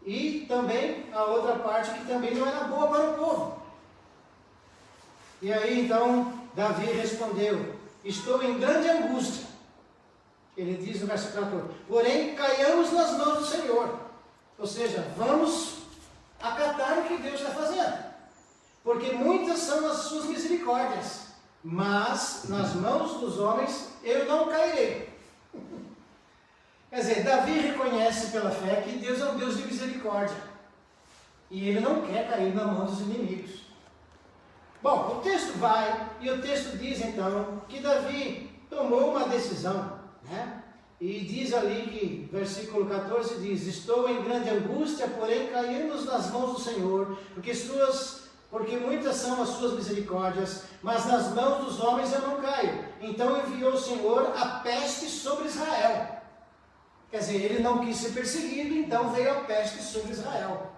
Speaker 1: e também a outra parte que também não era boa para o povo. E aí então Davi respondeu: estou em grande angústia. Ele diz no versículo 14: porém caiamos nas mãos do Senhor. Ou seja, vamos acatar o que Deus está fazendo, porque muitas são as suas misericórdias, mas nas mãos dos homens eu não cairei. Quer dizer, Davi reconhece pela fé que Deus é um Deus de misericórdia, e ele não quer cair na mão dos inimigos. Bom, o texto vai, e o texto diz então que Davi tomou uma decisão, e diz ali que, versículo 14 diz: estou em grande angústia, porém caímos nas mãos do Senhor, porque muitas são as suas misericórdias, mas nas mãos dos homens eu não caio. Então enviou o Senhor a peste sobre Israel. Quer dizer, ele não quis ser perseguido, então veio a peste sobre Israel.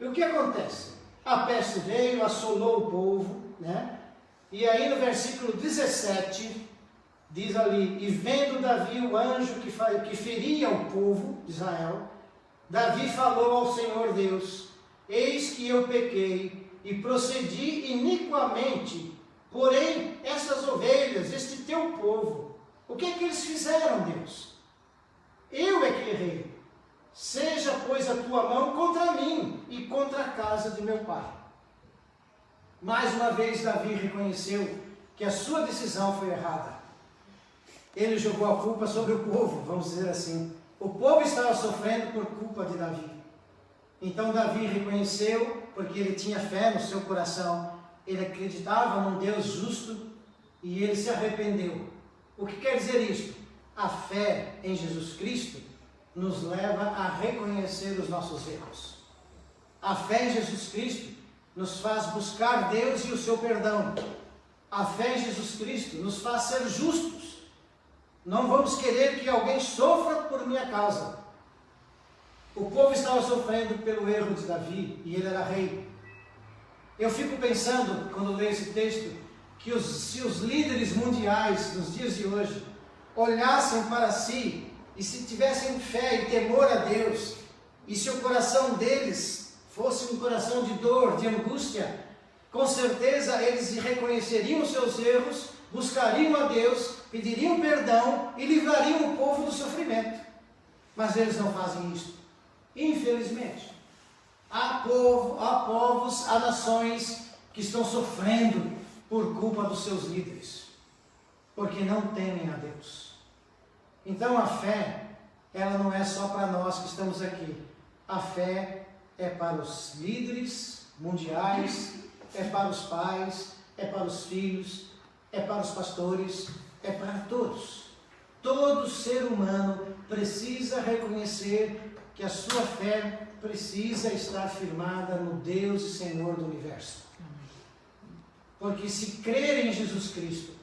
Speaker 1: E o que acontece? A peste veio, assolou o povo, e aí no versículo 17, diz ali: e vendo Davi o anjo que feria o povo de Israel, Davi falou ao Senhor Deus: eis que eu pequei e procedi iniquamente, porém essas ovelhas, este teu povo, o que é que eles fizeram, Deus? Eu é que errei. Seja, pois, a tua mão contra mim e contra a casa de meu pai. Mais uma vez Davi reconheceu que a sua decisão foi errada. Ele jogou a culpa sobre o povo, vamos dizer assim. O povo estava sofrendo por culpa de Davi. Então Davi reconheceu, porque ele tinha fé no seu coração, ele acreditava num Deus justo e ele se arrependeu. O que quer dizer isto? A fé em Jesus Cristo nos leva a reconhecer os nossos erros. A fé em Jesus Cristo nos faz buscar Deus e o seu perdão. A fé em Jesus Cristo nos faz ser justos. Não vamos querer que alguém sofra por minha causa. O povo estava sofrendo pelo erro de Davi e ele era rei. Eu fico pensando, quando leio esse texto, que se os líderes mundiais nos dias de hoje olhassem para si e se tivessem fé e temor a Deus, e se o coração deles fosse um coração de dor, de angústia, com certeza eles reconheceriam os seus erros, buscariam a Deus, pediriam perdão e livrariam o povo do sofrimento. Mas eles não fazem isso. Infelizmente, há povos, há nações que estão sofrendo por culpa dos seus líderes, porque não temem a Deus. Então a fé, ela não é só para nós que estamos aqui. A fé é para os líderes mundiais, é para os pais, é para os filhos, é para os pastores, é para todos. Todo ser humano precisa reconhecer que a sua fé precisa estar firmada no Deus e Senhor do universo. Porque se crer em Jesus Cristo,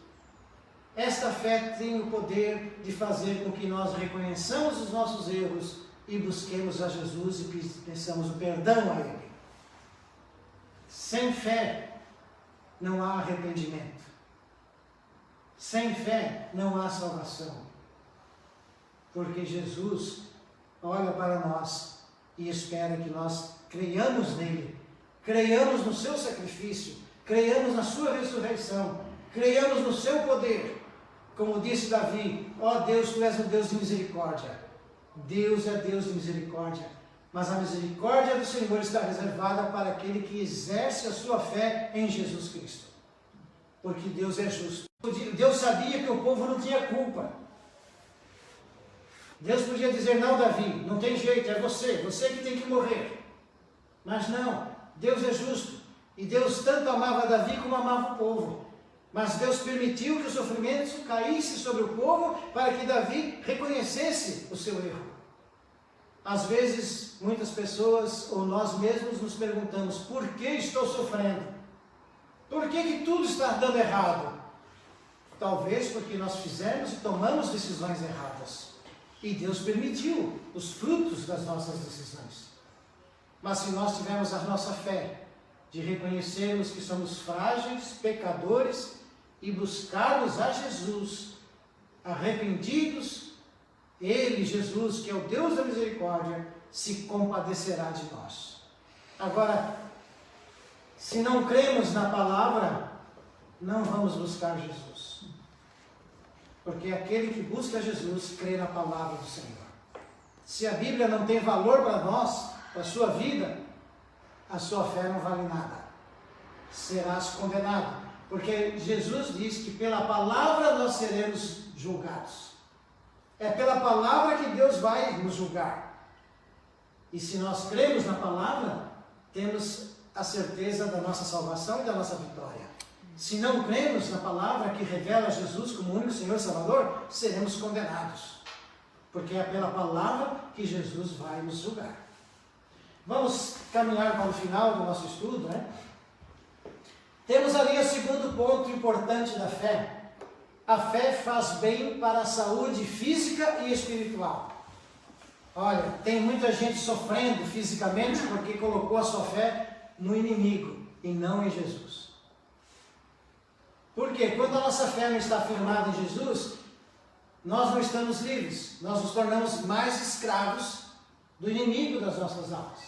Speaker 1: esta fé tem o poder de fazer com que nós reconheçamos os nossos erros e busquemos a Jesus e peçamos o perdão a Ele. Sem fé não há arrependimento. Sem fé não há salvação. Porque Jesus olha para nós e espera que nós creiamos nele, creiamos no seu sacrifício, creiamos na sua ressurreição, creiamos no seu poder. Como disse Davi: ó Deus, tu és um Deus de misericórdia. Deus é Deus de misericórdia, mas a misericórdia do Senhor está reservada para aquele que exerce a sua fé em Jesus Cristo. Porque Deus é justo. Deus sabia que o povo não tinha culpa. Deus podia dizer: não, Davi, não tem jeito, é você que tem que morrer. Mas não, Deus é justo. E Deus tanto amava Davi como amava o povo. Mas Deus permitiu que o sofrimento caísse sobre o povo para que Davi reconhecesse o seu erro. Às vezes, muitas pessoas ou nós mesmos nos perguntamos: por que estou sofrendo? Por que tudo está dando errado? Talvez porque nós fizemos e tomamos decisões erradas. E Deus permitiu os frutos das nossas decisões. Mas se nós tivermos a nossa fé de reconhecermos que somos frágeis, pecadores, e buscarmos a Jesus, arrependidos, Ele, Jesus, que é o Deus da misericórdia, se compadecerá de nós. Agora, se não cremos na palavra, não vamos buscar Jesus. Porque aquele que busca Jesus, crê na palavra do Senhor. Se a Bíblia não tem valor para nós, para a sua vida, a sua fé não vale nada. Serás condenado. Porque Jesus diz que pela palavra nós seremos julgados. É pela palavra que Deus vai nos julgar. E se nós cremos na palavra, temos a certeza da nossa salvação e da nossa vitória. Se não cremos na palavra que revela Jesus como único Senhor e Salvador, seremos condenados. Porque é pela palavra que Jesus vai nos julgar. Vamos caminhar para o final do nosso estudo, né? Temos ali o segundo ponto importante da fé. A fé faz bem para a saúde física e espiritual. Olha, tem muita gente sofrendo fisicamente porque colocou a sua fé no inimigo e não em Jesus. Por quê? Quando a nossa fé não está firmada em Jesus, nós não estamos livres. Nós nos tornamos mais escravos do inimigo das nossas almas.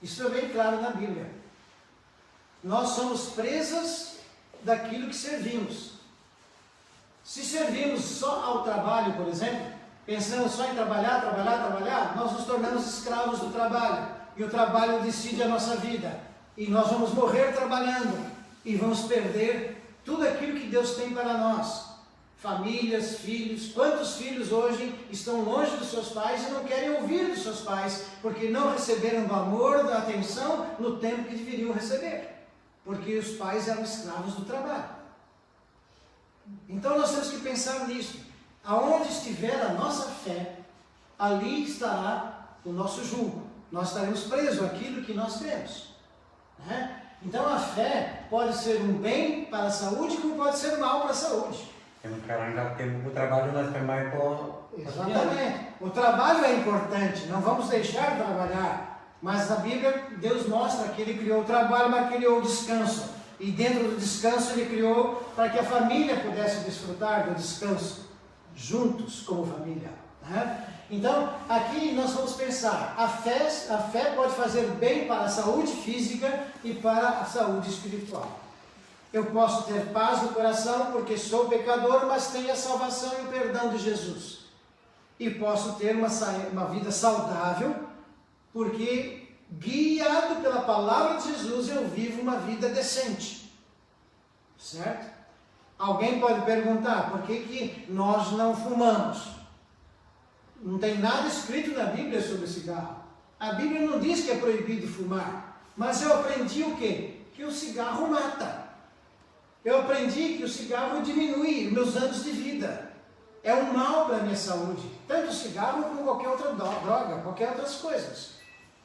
Speaker 1: Isso é bem claro na Bíblia. Nós somos presas daquilo que servimos. Se servimos só ao trabalho, por exemplo, pensando só em trabalhar, nós nos tornamos escravos do trabalho. E o trabalho decide a nossa vida. E nós vamos morrer trabalhando. E vamos perder tudo aquilo que Deus tem para nós. Famílias, filhos. Quantos filhos hoje estão longe dos seus pais e não querem ouvir dos seus pais, porque não receberam do amor, da atenção, no tempo que deveriam receber. Porque os pais eram escravos do trabalho. Então nós temos que pensar nisso. Aonde estiver a nossa fé, ali estará o nosso jugo. Nós estaremos presos àquilo que nós cremos. Né? Então a fé pode ser um bem para a saúde, como pode ser mal para a saúde.
Speaker 3: Temos que arranjar tempo para o trabalho, nós também para...
Speaker 1: Exatamente. O trabalho é importante, não vamos deixar de trabalhar. Mas na Bíblia, Deus mostra que Ele criou o trabalho, mas criou o descanso. E dentro do descanso Ele criou para que a família pudesse desfrutar do descanso, juntos como família. Né? Então, aqui nós vamos pensar, a fé pode fazer bem para a saúde física e para a saúde espiritual. Eu posso ter paz no coração porque sou pecador, mas tenho a salvação e o perdão de Jesus. E posso ter uma vida saudável porque, guiado pela palavra de Jesus, eu vivo uma vida decente. Certo? Alguém pode perguntar, por que nós não fumamos? Não tem nada escrito na Bíblia sobre cigarro. A Bíblia não diz que é proibido fumar. Mas eu aprendi o quê? Que o cigarro mata. Eu aprendi que o cigarro diminui meus anos de vida. É um mal para a minha saúde. Tanto o cigarro como qualquer outra droga, qualquer outras coisas.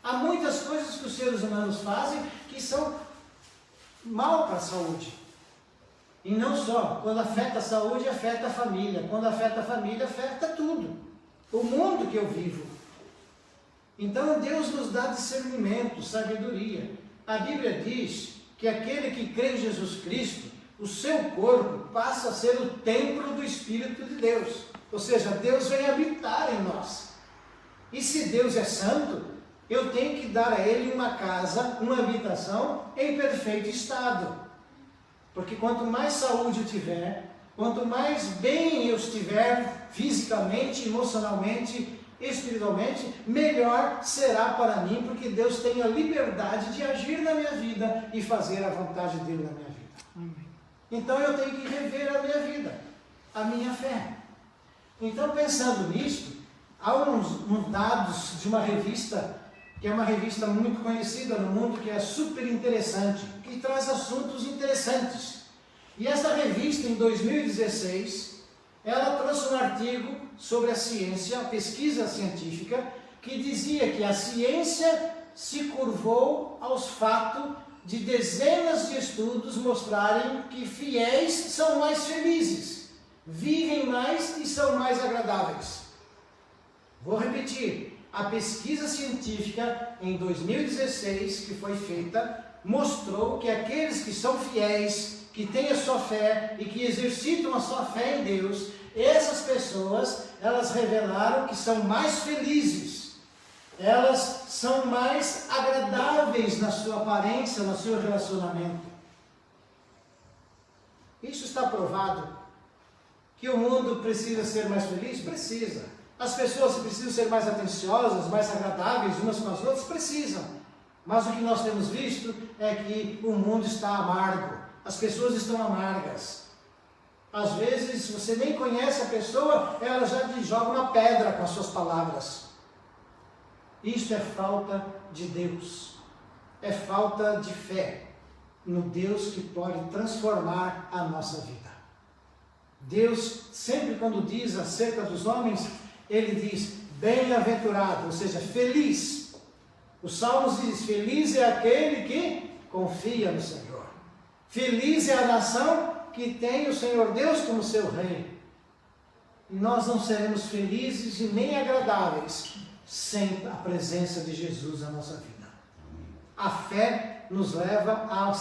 Speaker 1: Há muitas coisas que os seres humanos fazem que são mal para a saúde. E não só. Quando afeta a saúde, afeta a família. Quando afeta a família, afeta tudo. O mundo que eu vivo. Então Deus nos dá discernimento, sabedoria. A Bíblia diz que aquele que crê em Jesus Cristo, o seu corpo passa a ser o templo do Espírito de Deus. Ou seja, Deus vem habitar em nós. E se Deus é santo, eu tenho que dar a Ele uma casa, uma habitação em perfeito estado. Porque quanto mais saúde eu tiver, quanto mais bem eu estiver fisicamente, emocionalmente, espiritualmente, melhor será para mim, porque Deus tem a liberdade de agir na minha vida e fazer a vontade dele na minha vida. Amém. Então eu tenho que rever a minha vida, a minha fé. Então, pensando nisso, há uns dados de uma revista, que é uma revista muito conhecida no mundo, que é super interessante, que traz assuntos interessantes. E essa revista, em 2016, ela trouxe um artigo sobre a ciência, a pesquisa científica, que dizia que a ciência se curvou aos fatos de dezenas de estudos mostrarem que fiéis são mais felizes, vivem mais e são mais agradáveis. Vou repetir, a pesquisa científica em 2016 que foi feita mostrou que aqueles que são fiéis, que têm a sua fé e que exercitam a sua fé em Deus, essas pessoas, elas revelaram que são mais felizes. Elas são mais agradáveis na sua aparência, no seu relacionamento. Isso está provado. Que o mundo precisa ser mais feliz? Precisa. As pessoas precisam ser mais atenciosas, mais agradáveis umas com as outras? Precisam. Mas o que nós temos visto é que o mundo está amargo. As pessoas estão amargas. Às vezes você nem conhece a pessoa, ela já te joga uma pedra com as suas palavras. Isso é falta de Deus, é falta de fé no Deus que pode transformar a nossa vida. Deus, sempre quando diz acerca dos homens, Ele diz, bem-aventurado, ou seja, feliz. Os Salmos diz, feliz é aquele que confia no Senhor. Feliz é a nação que tem o Senhor Deus como seu rei. E nós não seremos felizes e nem agradáveis sem a presença de Jesus na nossa vida. A fé nos leva a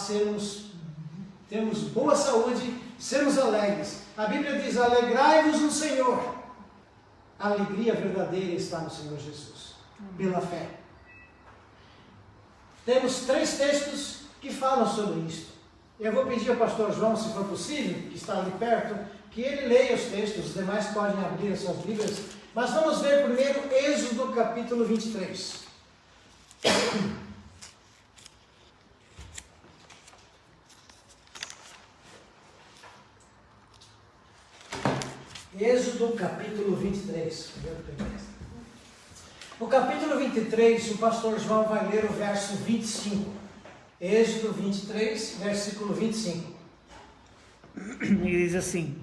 Speaker 1: termos boa saúde, sermos alegres. A Bíblia diz, alegrai-vos no Senhor. A alegria verdadeira está no Senhor Jesus, pela fé. Temos 3 textos que falam sobre isso. Eu vou pedir ao pastor João, se for possível, que está ali perto, que ele leia os textos, os demais podem abrir as suas Bíblias. Mas vamos ver primeiro Êxodo capítulo 23. Êxodo capítulo 23. No capítulo 23, o pastor João vai ler o verso 25. Êxodo 23, versículo 25.
Speaker 2: E diz assim: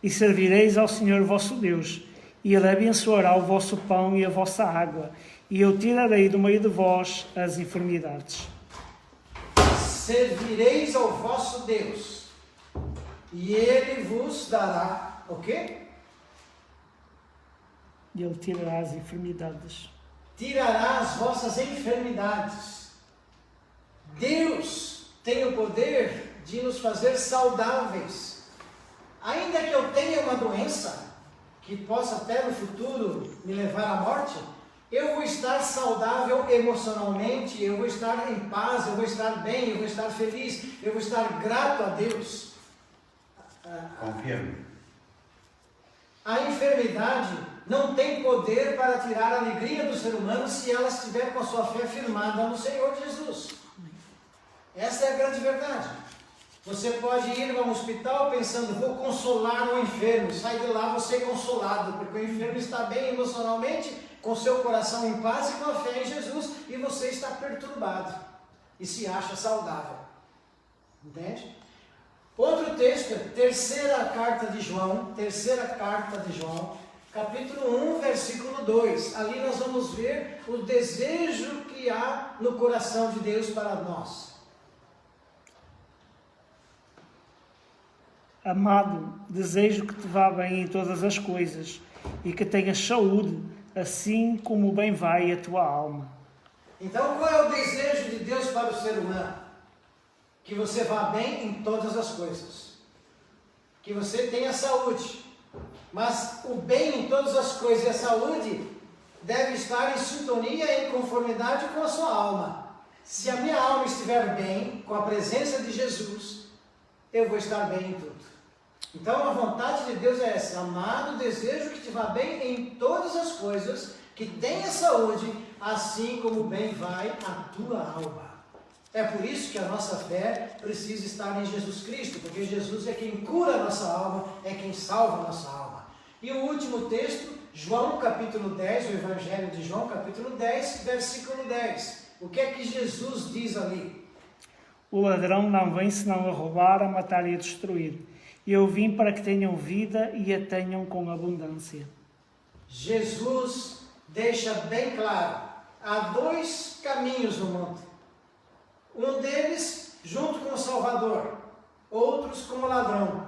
Speaker 2: E servireis ao Senhor vosso Deus, e Ele abençoará o vosso pão e a vossa água, e eu tirarei do meio de vós as enfermidades.
Speaker 1: Servireis ao vosso Deus, e Ele vos dará o quê?
Speaker 2: E Ele tirará as enfermidades.
Speaker 1: Tirará as vossas enfermidades. Deus tem o poder de nos fazer saudáveis. Ainda que eu tenha uma doença, que possa até no futuro me levar à morte, eu vou estar saudável emocionalmente, eu vou estar em paz, eu vou estar bem, eu vou estar feliz, eu vou estar grato a Deus.
Speaker 3: Confirmo.
Speaker 1: A enfermidade não tem poder para tirar a alegria do ser humano se ela estiver com a sua fé firmada no Senhor Jesus. Essa é a grande verdade. Você pode ir a um hospital pensando, vou consolar o enfermo, sai de lá você consolado, porque o enfermo está bem emocionalmente, com seu coração em paz e com a fé em Jesus, e você está perturbado e se acha saudável. Entende? Outro texto, terceira carta de João, capítulo 1, versículo 2. Ali nós vamos ver o desejo que há no coração de Deus para nós.
Speaker 2: Amado, desejo que te vá bem em todas as coisas e que tenhas saúde, assim como bem vai a tua alma.
Speaker 1: Então, qual é o desejo de Deus para o ser humano? Que você vá bem em todas as coisas. Que você tenha saúde. Mas o bem em todas as coisas e a saúde deve estar em sintonia e em conformidade com a sua alma. Se a minha alma estiver bem, com a presença de Jesus, eu vou estar bem em tudo. Então a vontade de Deus é essa: amado, desejo que te vá bem em todas as coisas, que tenha saúde, assim como bem vai a tua alma. É por isso que a nossa fé precisa estar em Jesus Cristo, porque Jesus é quem cura a nossa alma, é quem salva a nossa alma. E o último texto, João capítulo 10, o Evangelho de João capítulo 10, versículo 10. O que é que Jesus diz ali?
Speaker 2: O ladrão não vem senão a roubar, a matar e a destruir. Eu vim para que tenham vida e a tenham com abundância.
Speaker 1: Jesus deixa bem claro, há 2 caminhos no mundo. Um deles junto com o Salvador, outros como ladrão.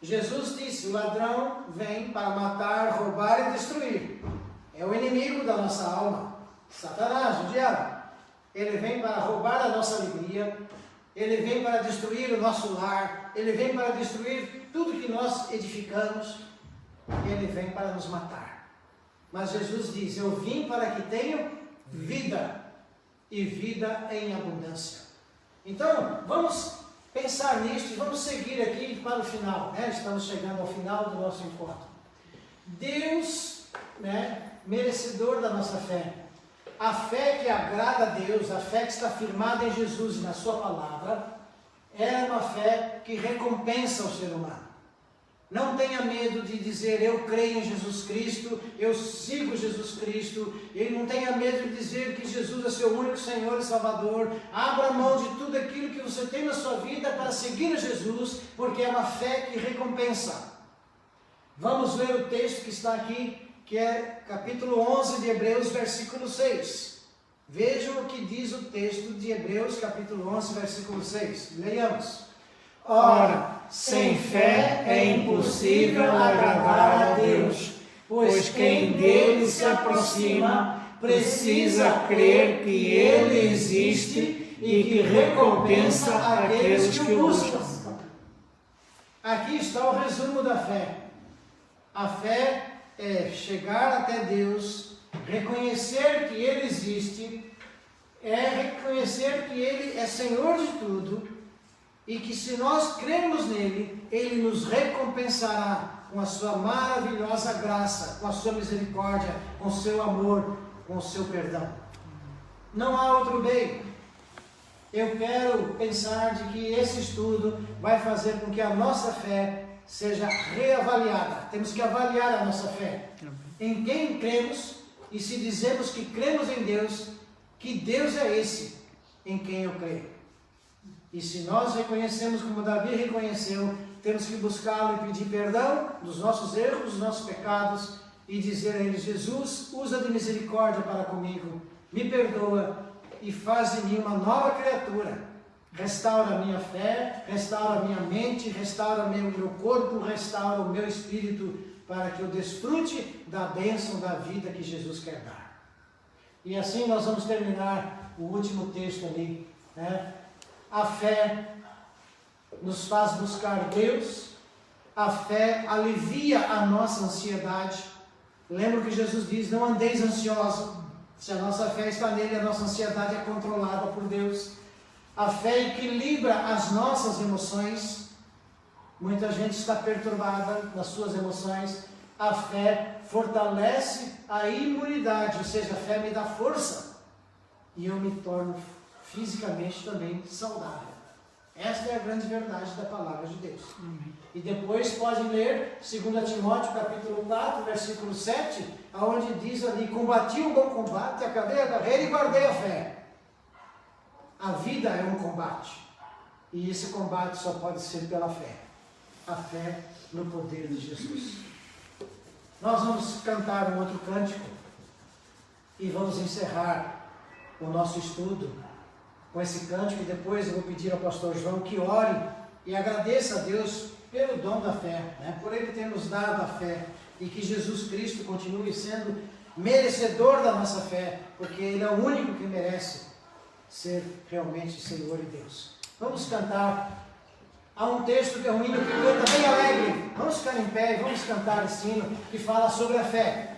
Speaker 1: Jesus disse, o ladrão vem para matar, roubar e destruir. É o inimigo da nossa alma, Satanás, o diabo. Ele vem para roubar a nossa alegria, ele vem para destruir o nosso lar, ele vem para destruir tudo que nós edificamos, e ele vem para nos matar. Mas Jesus diz, eu vim para que tenham vida, e vida em abundância. Então, vamos pensar nisso e vamos seguir aqui para o final, né? Estamos chegando ao final do nosso encontro. Deus, né, merecedor da nossa fé. A fé que agrada a Deus, a fé que está firmada em Jesus e na sua palavra, é uma fé que recompensa o ser humano. Não tenha medo de dizer, eu creio em Jesus Cristo, eu sigo Jesus Cristo. E não tenha medo de dizer que Jesus é seu único Senhor e Salvador. Abra mão de tudo aquilo que você tem na sua vida para seguir a Jesus, porque é uma fé que recompensa. Vamos ler o texto que está aqui, que é capítulo 11 de Hebreus, versículo 6. Vejam o que diz o texto de Hebreus, capítulo 11, versículo 6. Leiamos.
Speaker 2: Ora, sem fé é impossível agradar a Deus, pois quem dele se aproxima precisa crer que ele existe e que recompensa aqueles que o buscam.
Speaker 1: Aqui está o resumo da fé. A fé é chegar até Deus, reconhecer que Ele existe, é reconhecer que Ele é Senhor de tudo e que se nós cremos nele, Ele nos recompensará com a sua maravilhosa graça, com a sua misericórdia, com o seu amor, com o seu perdão. Não há outro meio. Eu quero pensar de que esse estudo vai fazer com que a nossa fé seja reavaliada. Temos que avaliar a nossa fé. Em quem cremos, e se dizemos que cremos em Deus, que Deus é esse em quem eu creio. E se nós reconhecemos como Davi reconheceu, temos que buscá-lo e pedir perdão dos nossos erros, dos nossos pecados, e dizer a Ele: Jesus, usa de misericórdia para comigo, me perdoa e faz de mim uma nova criatura. Restaura a minha fé, restaura a minha mente, restaura o meu corpo, restaura o meu espírito, para que eu desfrute da bênção da vida que Jesus quer dar. E assim nós vamos terminar o último texto ali, né? A fé nos faz buscar Deus, a fé alivia a nossa ansiedade. Lembra que Jesus diz: não andeis ansiosos. Se a nossa fé está nele, a nossa ansiedade é controlada por Deus. A fé equilibra as nossas emoções. Muita gente está perturbada nas suas emoções. A fé fortalece a imunidade, ou seja, a fé me dá força. E eu me torno fisicamente também saudável. Esta é a grande verdade da palavra de Deus. E depois pode ler 2 Timóteo capítulo 4, versículo 7, onde diz ali: combati o bom combate, acabei a carreira e guardei a fé. A vida é um combate. E esse combate só pode ser pela fé. A fé no poder de Jesus. Nós vamos cantar um outro cântico e vamos encerrar o nosso estudo com esse cântico, e depois eu vou pedir ao pastor João que ore e agradeça a Deus pelo dom da fé, né? Por Ele ter nos dado a fé, e que Jesus Cristo continue sendo merecedor da nossa fé, porque Ele é o único que merece ser realmente Senhor e Deus. Vamos cantar. Há um texto que é um hino que canta bem alegre. Vamos ficar em pé e vamos cantar esse hino que fala sobre a fé.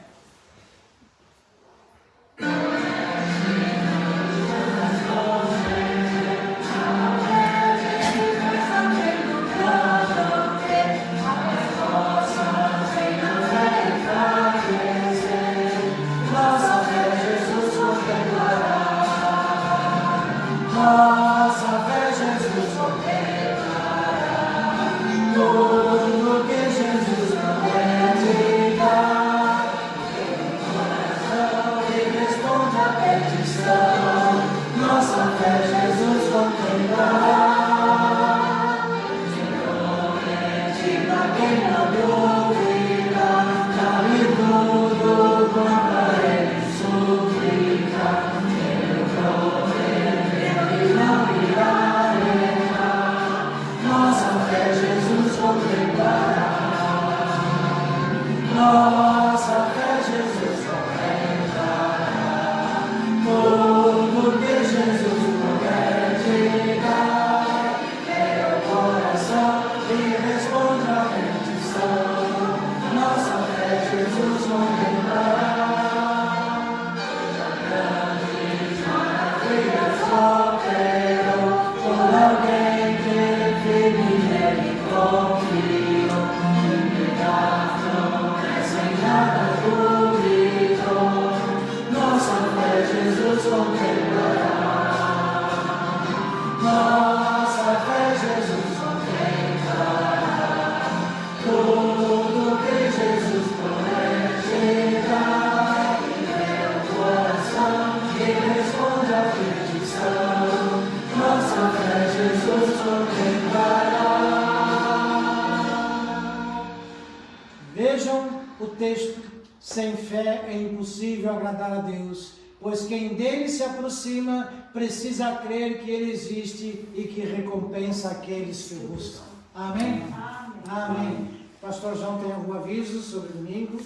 Speaker 1: Vejam o texto: sem fé é impossível agradar a Deus, pois quem dele se aproxima precisa crer que ele existe e que recompensa aqueles que o buscam. Amém? Amém. Amém. Pastor João, tem algum aviso sobre domingo?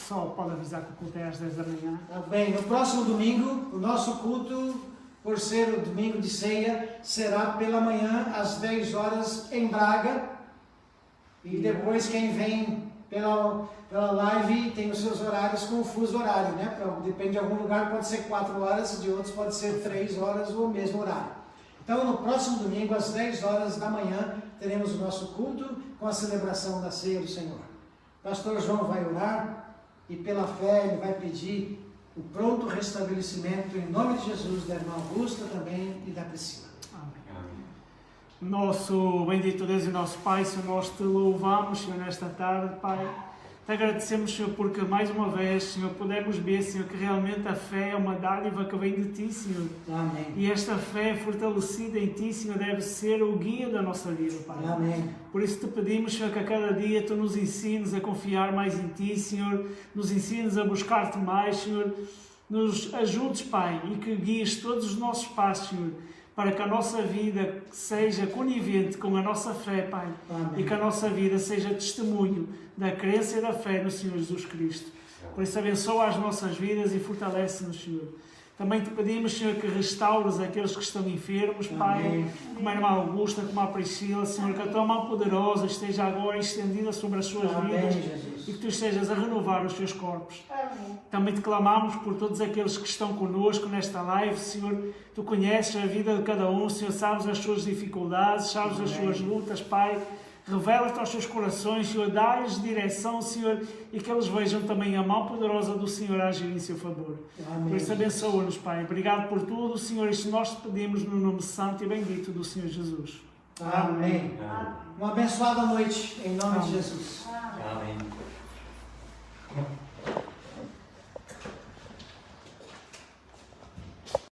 Speaker 2: Só pode avisar que o culto é às 10 da manhã.
Speaker 1: Bem, no próximo domingo, o nosso culto, por ser o domingo de ceia, será pela manhã às 10 horas em Braga. E depois quem vem pela live tem os seus horários com o fuso horário, né? Depende de algum lugar, pode ser 4 horas, de outros pode ser 3 horas, o mesmo horário. Então, no próximo domingo, às 10 horas da manhã, teremos o nosso culto com a celebração da ceia do Senhor. O pastor João vai orar e, pela fé, ele vai pedir o pronto restabelecimento, em nome de Jesus, da irmã Augusta também e da Priscila.
Speaker 2: Nosso bendito Deus e nosso Pai, Senhor, nós te louvamos, Senhor, nesta tarde, Pai. Te agradecemos, Senhor, porque mais uma vez, Senhor, podemos ver, Senhor, que realmente a fé é uma dádiva que vem de Ti, Senhor.
Speaker 1: Amém.
Speaker 2: E esta fé fortalecida em Ti, Senhor, deve ser o guia da nossa vida, Pai.
Speaker 1: Amém.
Speaker 2: Por isso te pedimos, Senhor, que a cada dia Tu nos ensines a confiar mais em Ti, Senhor. Nos ensines a buscar-te mais, Senhor. Nos ajudes, Pai, e que guies todos os nossos passos, Senhor, para que a nossa vida seja conivente com a nossa fé, Pai.
Speaker 1: Amém.
Speaker 2: E que a nossa vida seja testemunho da crença e da fé no Senhor Jesus Cristo. Por isso abençoa as nossas vidas e fortalece-nos, Senhor. Também te pedimos, Senhor, que restaures aqueles que estão enfermos, Pai,
Speaker 1: Amém.
Speaker 2: como a irmã Augusta, como a Priscila, Senhor, que a tua mão poderosa esteja agora estendida sobre as suas
Speaker 1: Amém,
Speaker 2: vidas
Speaker 1: Jesus.
Speaker 2: e que tu estejas a renovar os seus corpos.
Speaker 4: Amém.
Speaker 2: Também te clamamos por todos aqueles que estão conosco nesta live, Senhor. Tu conheces a vida de cada um, Senhor, sabes as suas dificuldades, sabes as suas lutas, Pai. Revela-te aos seus corações, Senhor, dá-lhes direção, Senhor, e que eles vejam também a mão poderosa do Senhor agir em seu favor.
Speaker 1: Amém.
Speaker 2: Por isso abençoa-nos, Pai. Obrigado por tudo, Senhor, isto nós te pedimos no nome santo e bendito do Senhor Jesus.
Speaker 1: Amém. Uma abençoada noite, em nome de Jesus.
Speaker 3: Amém.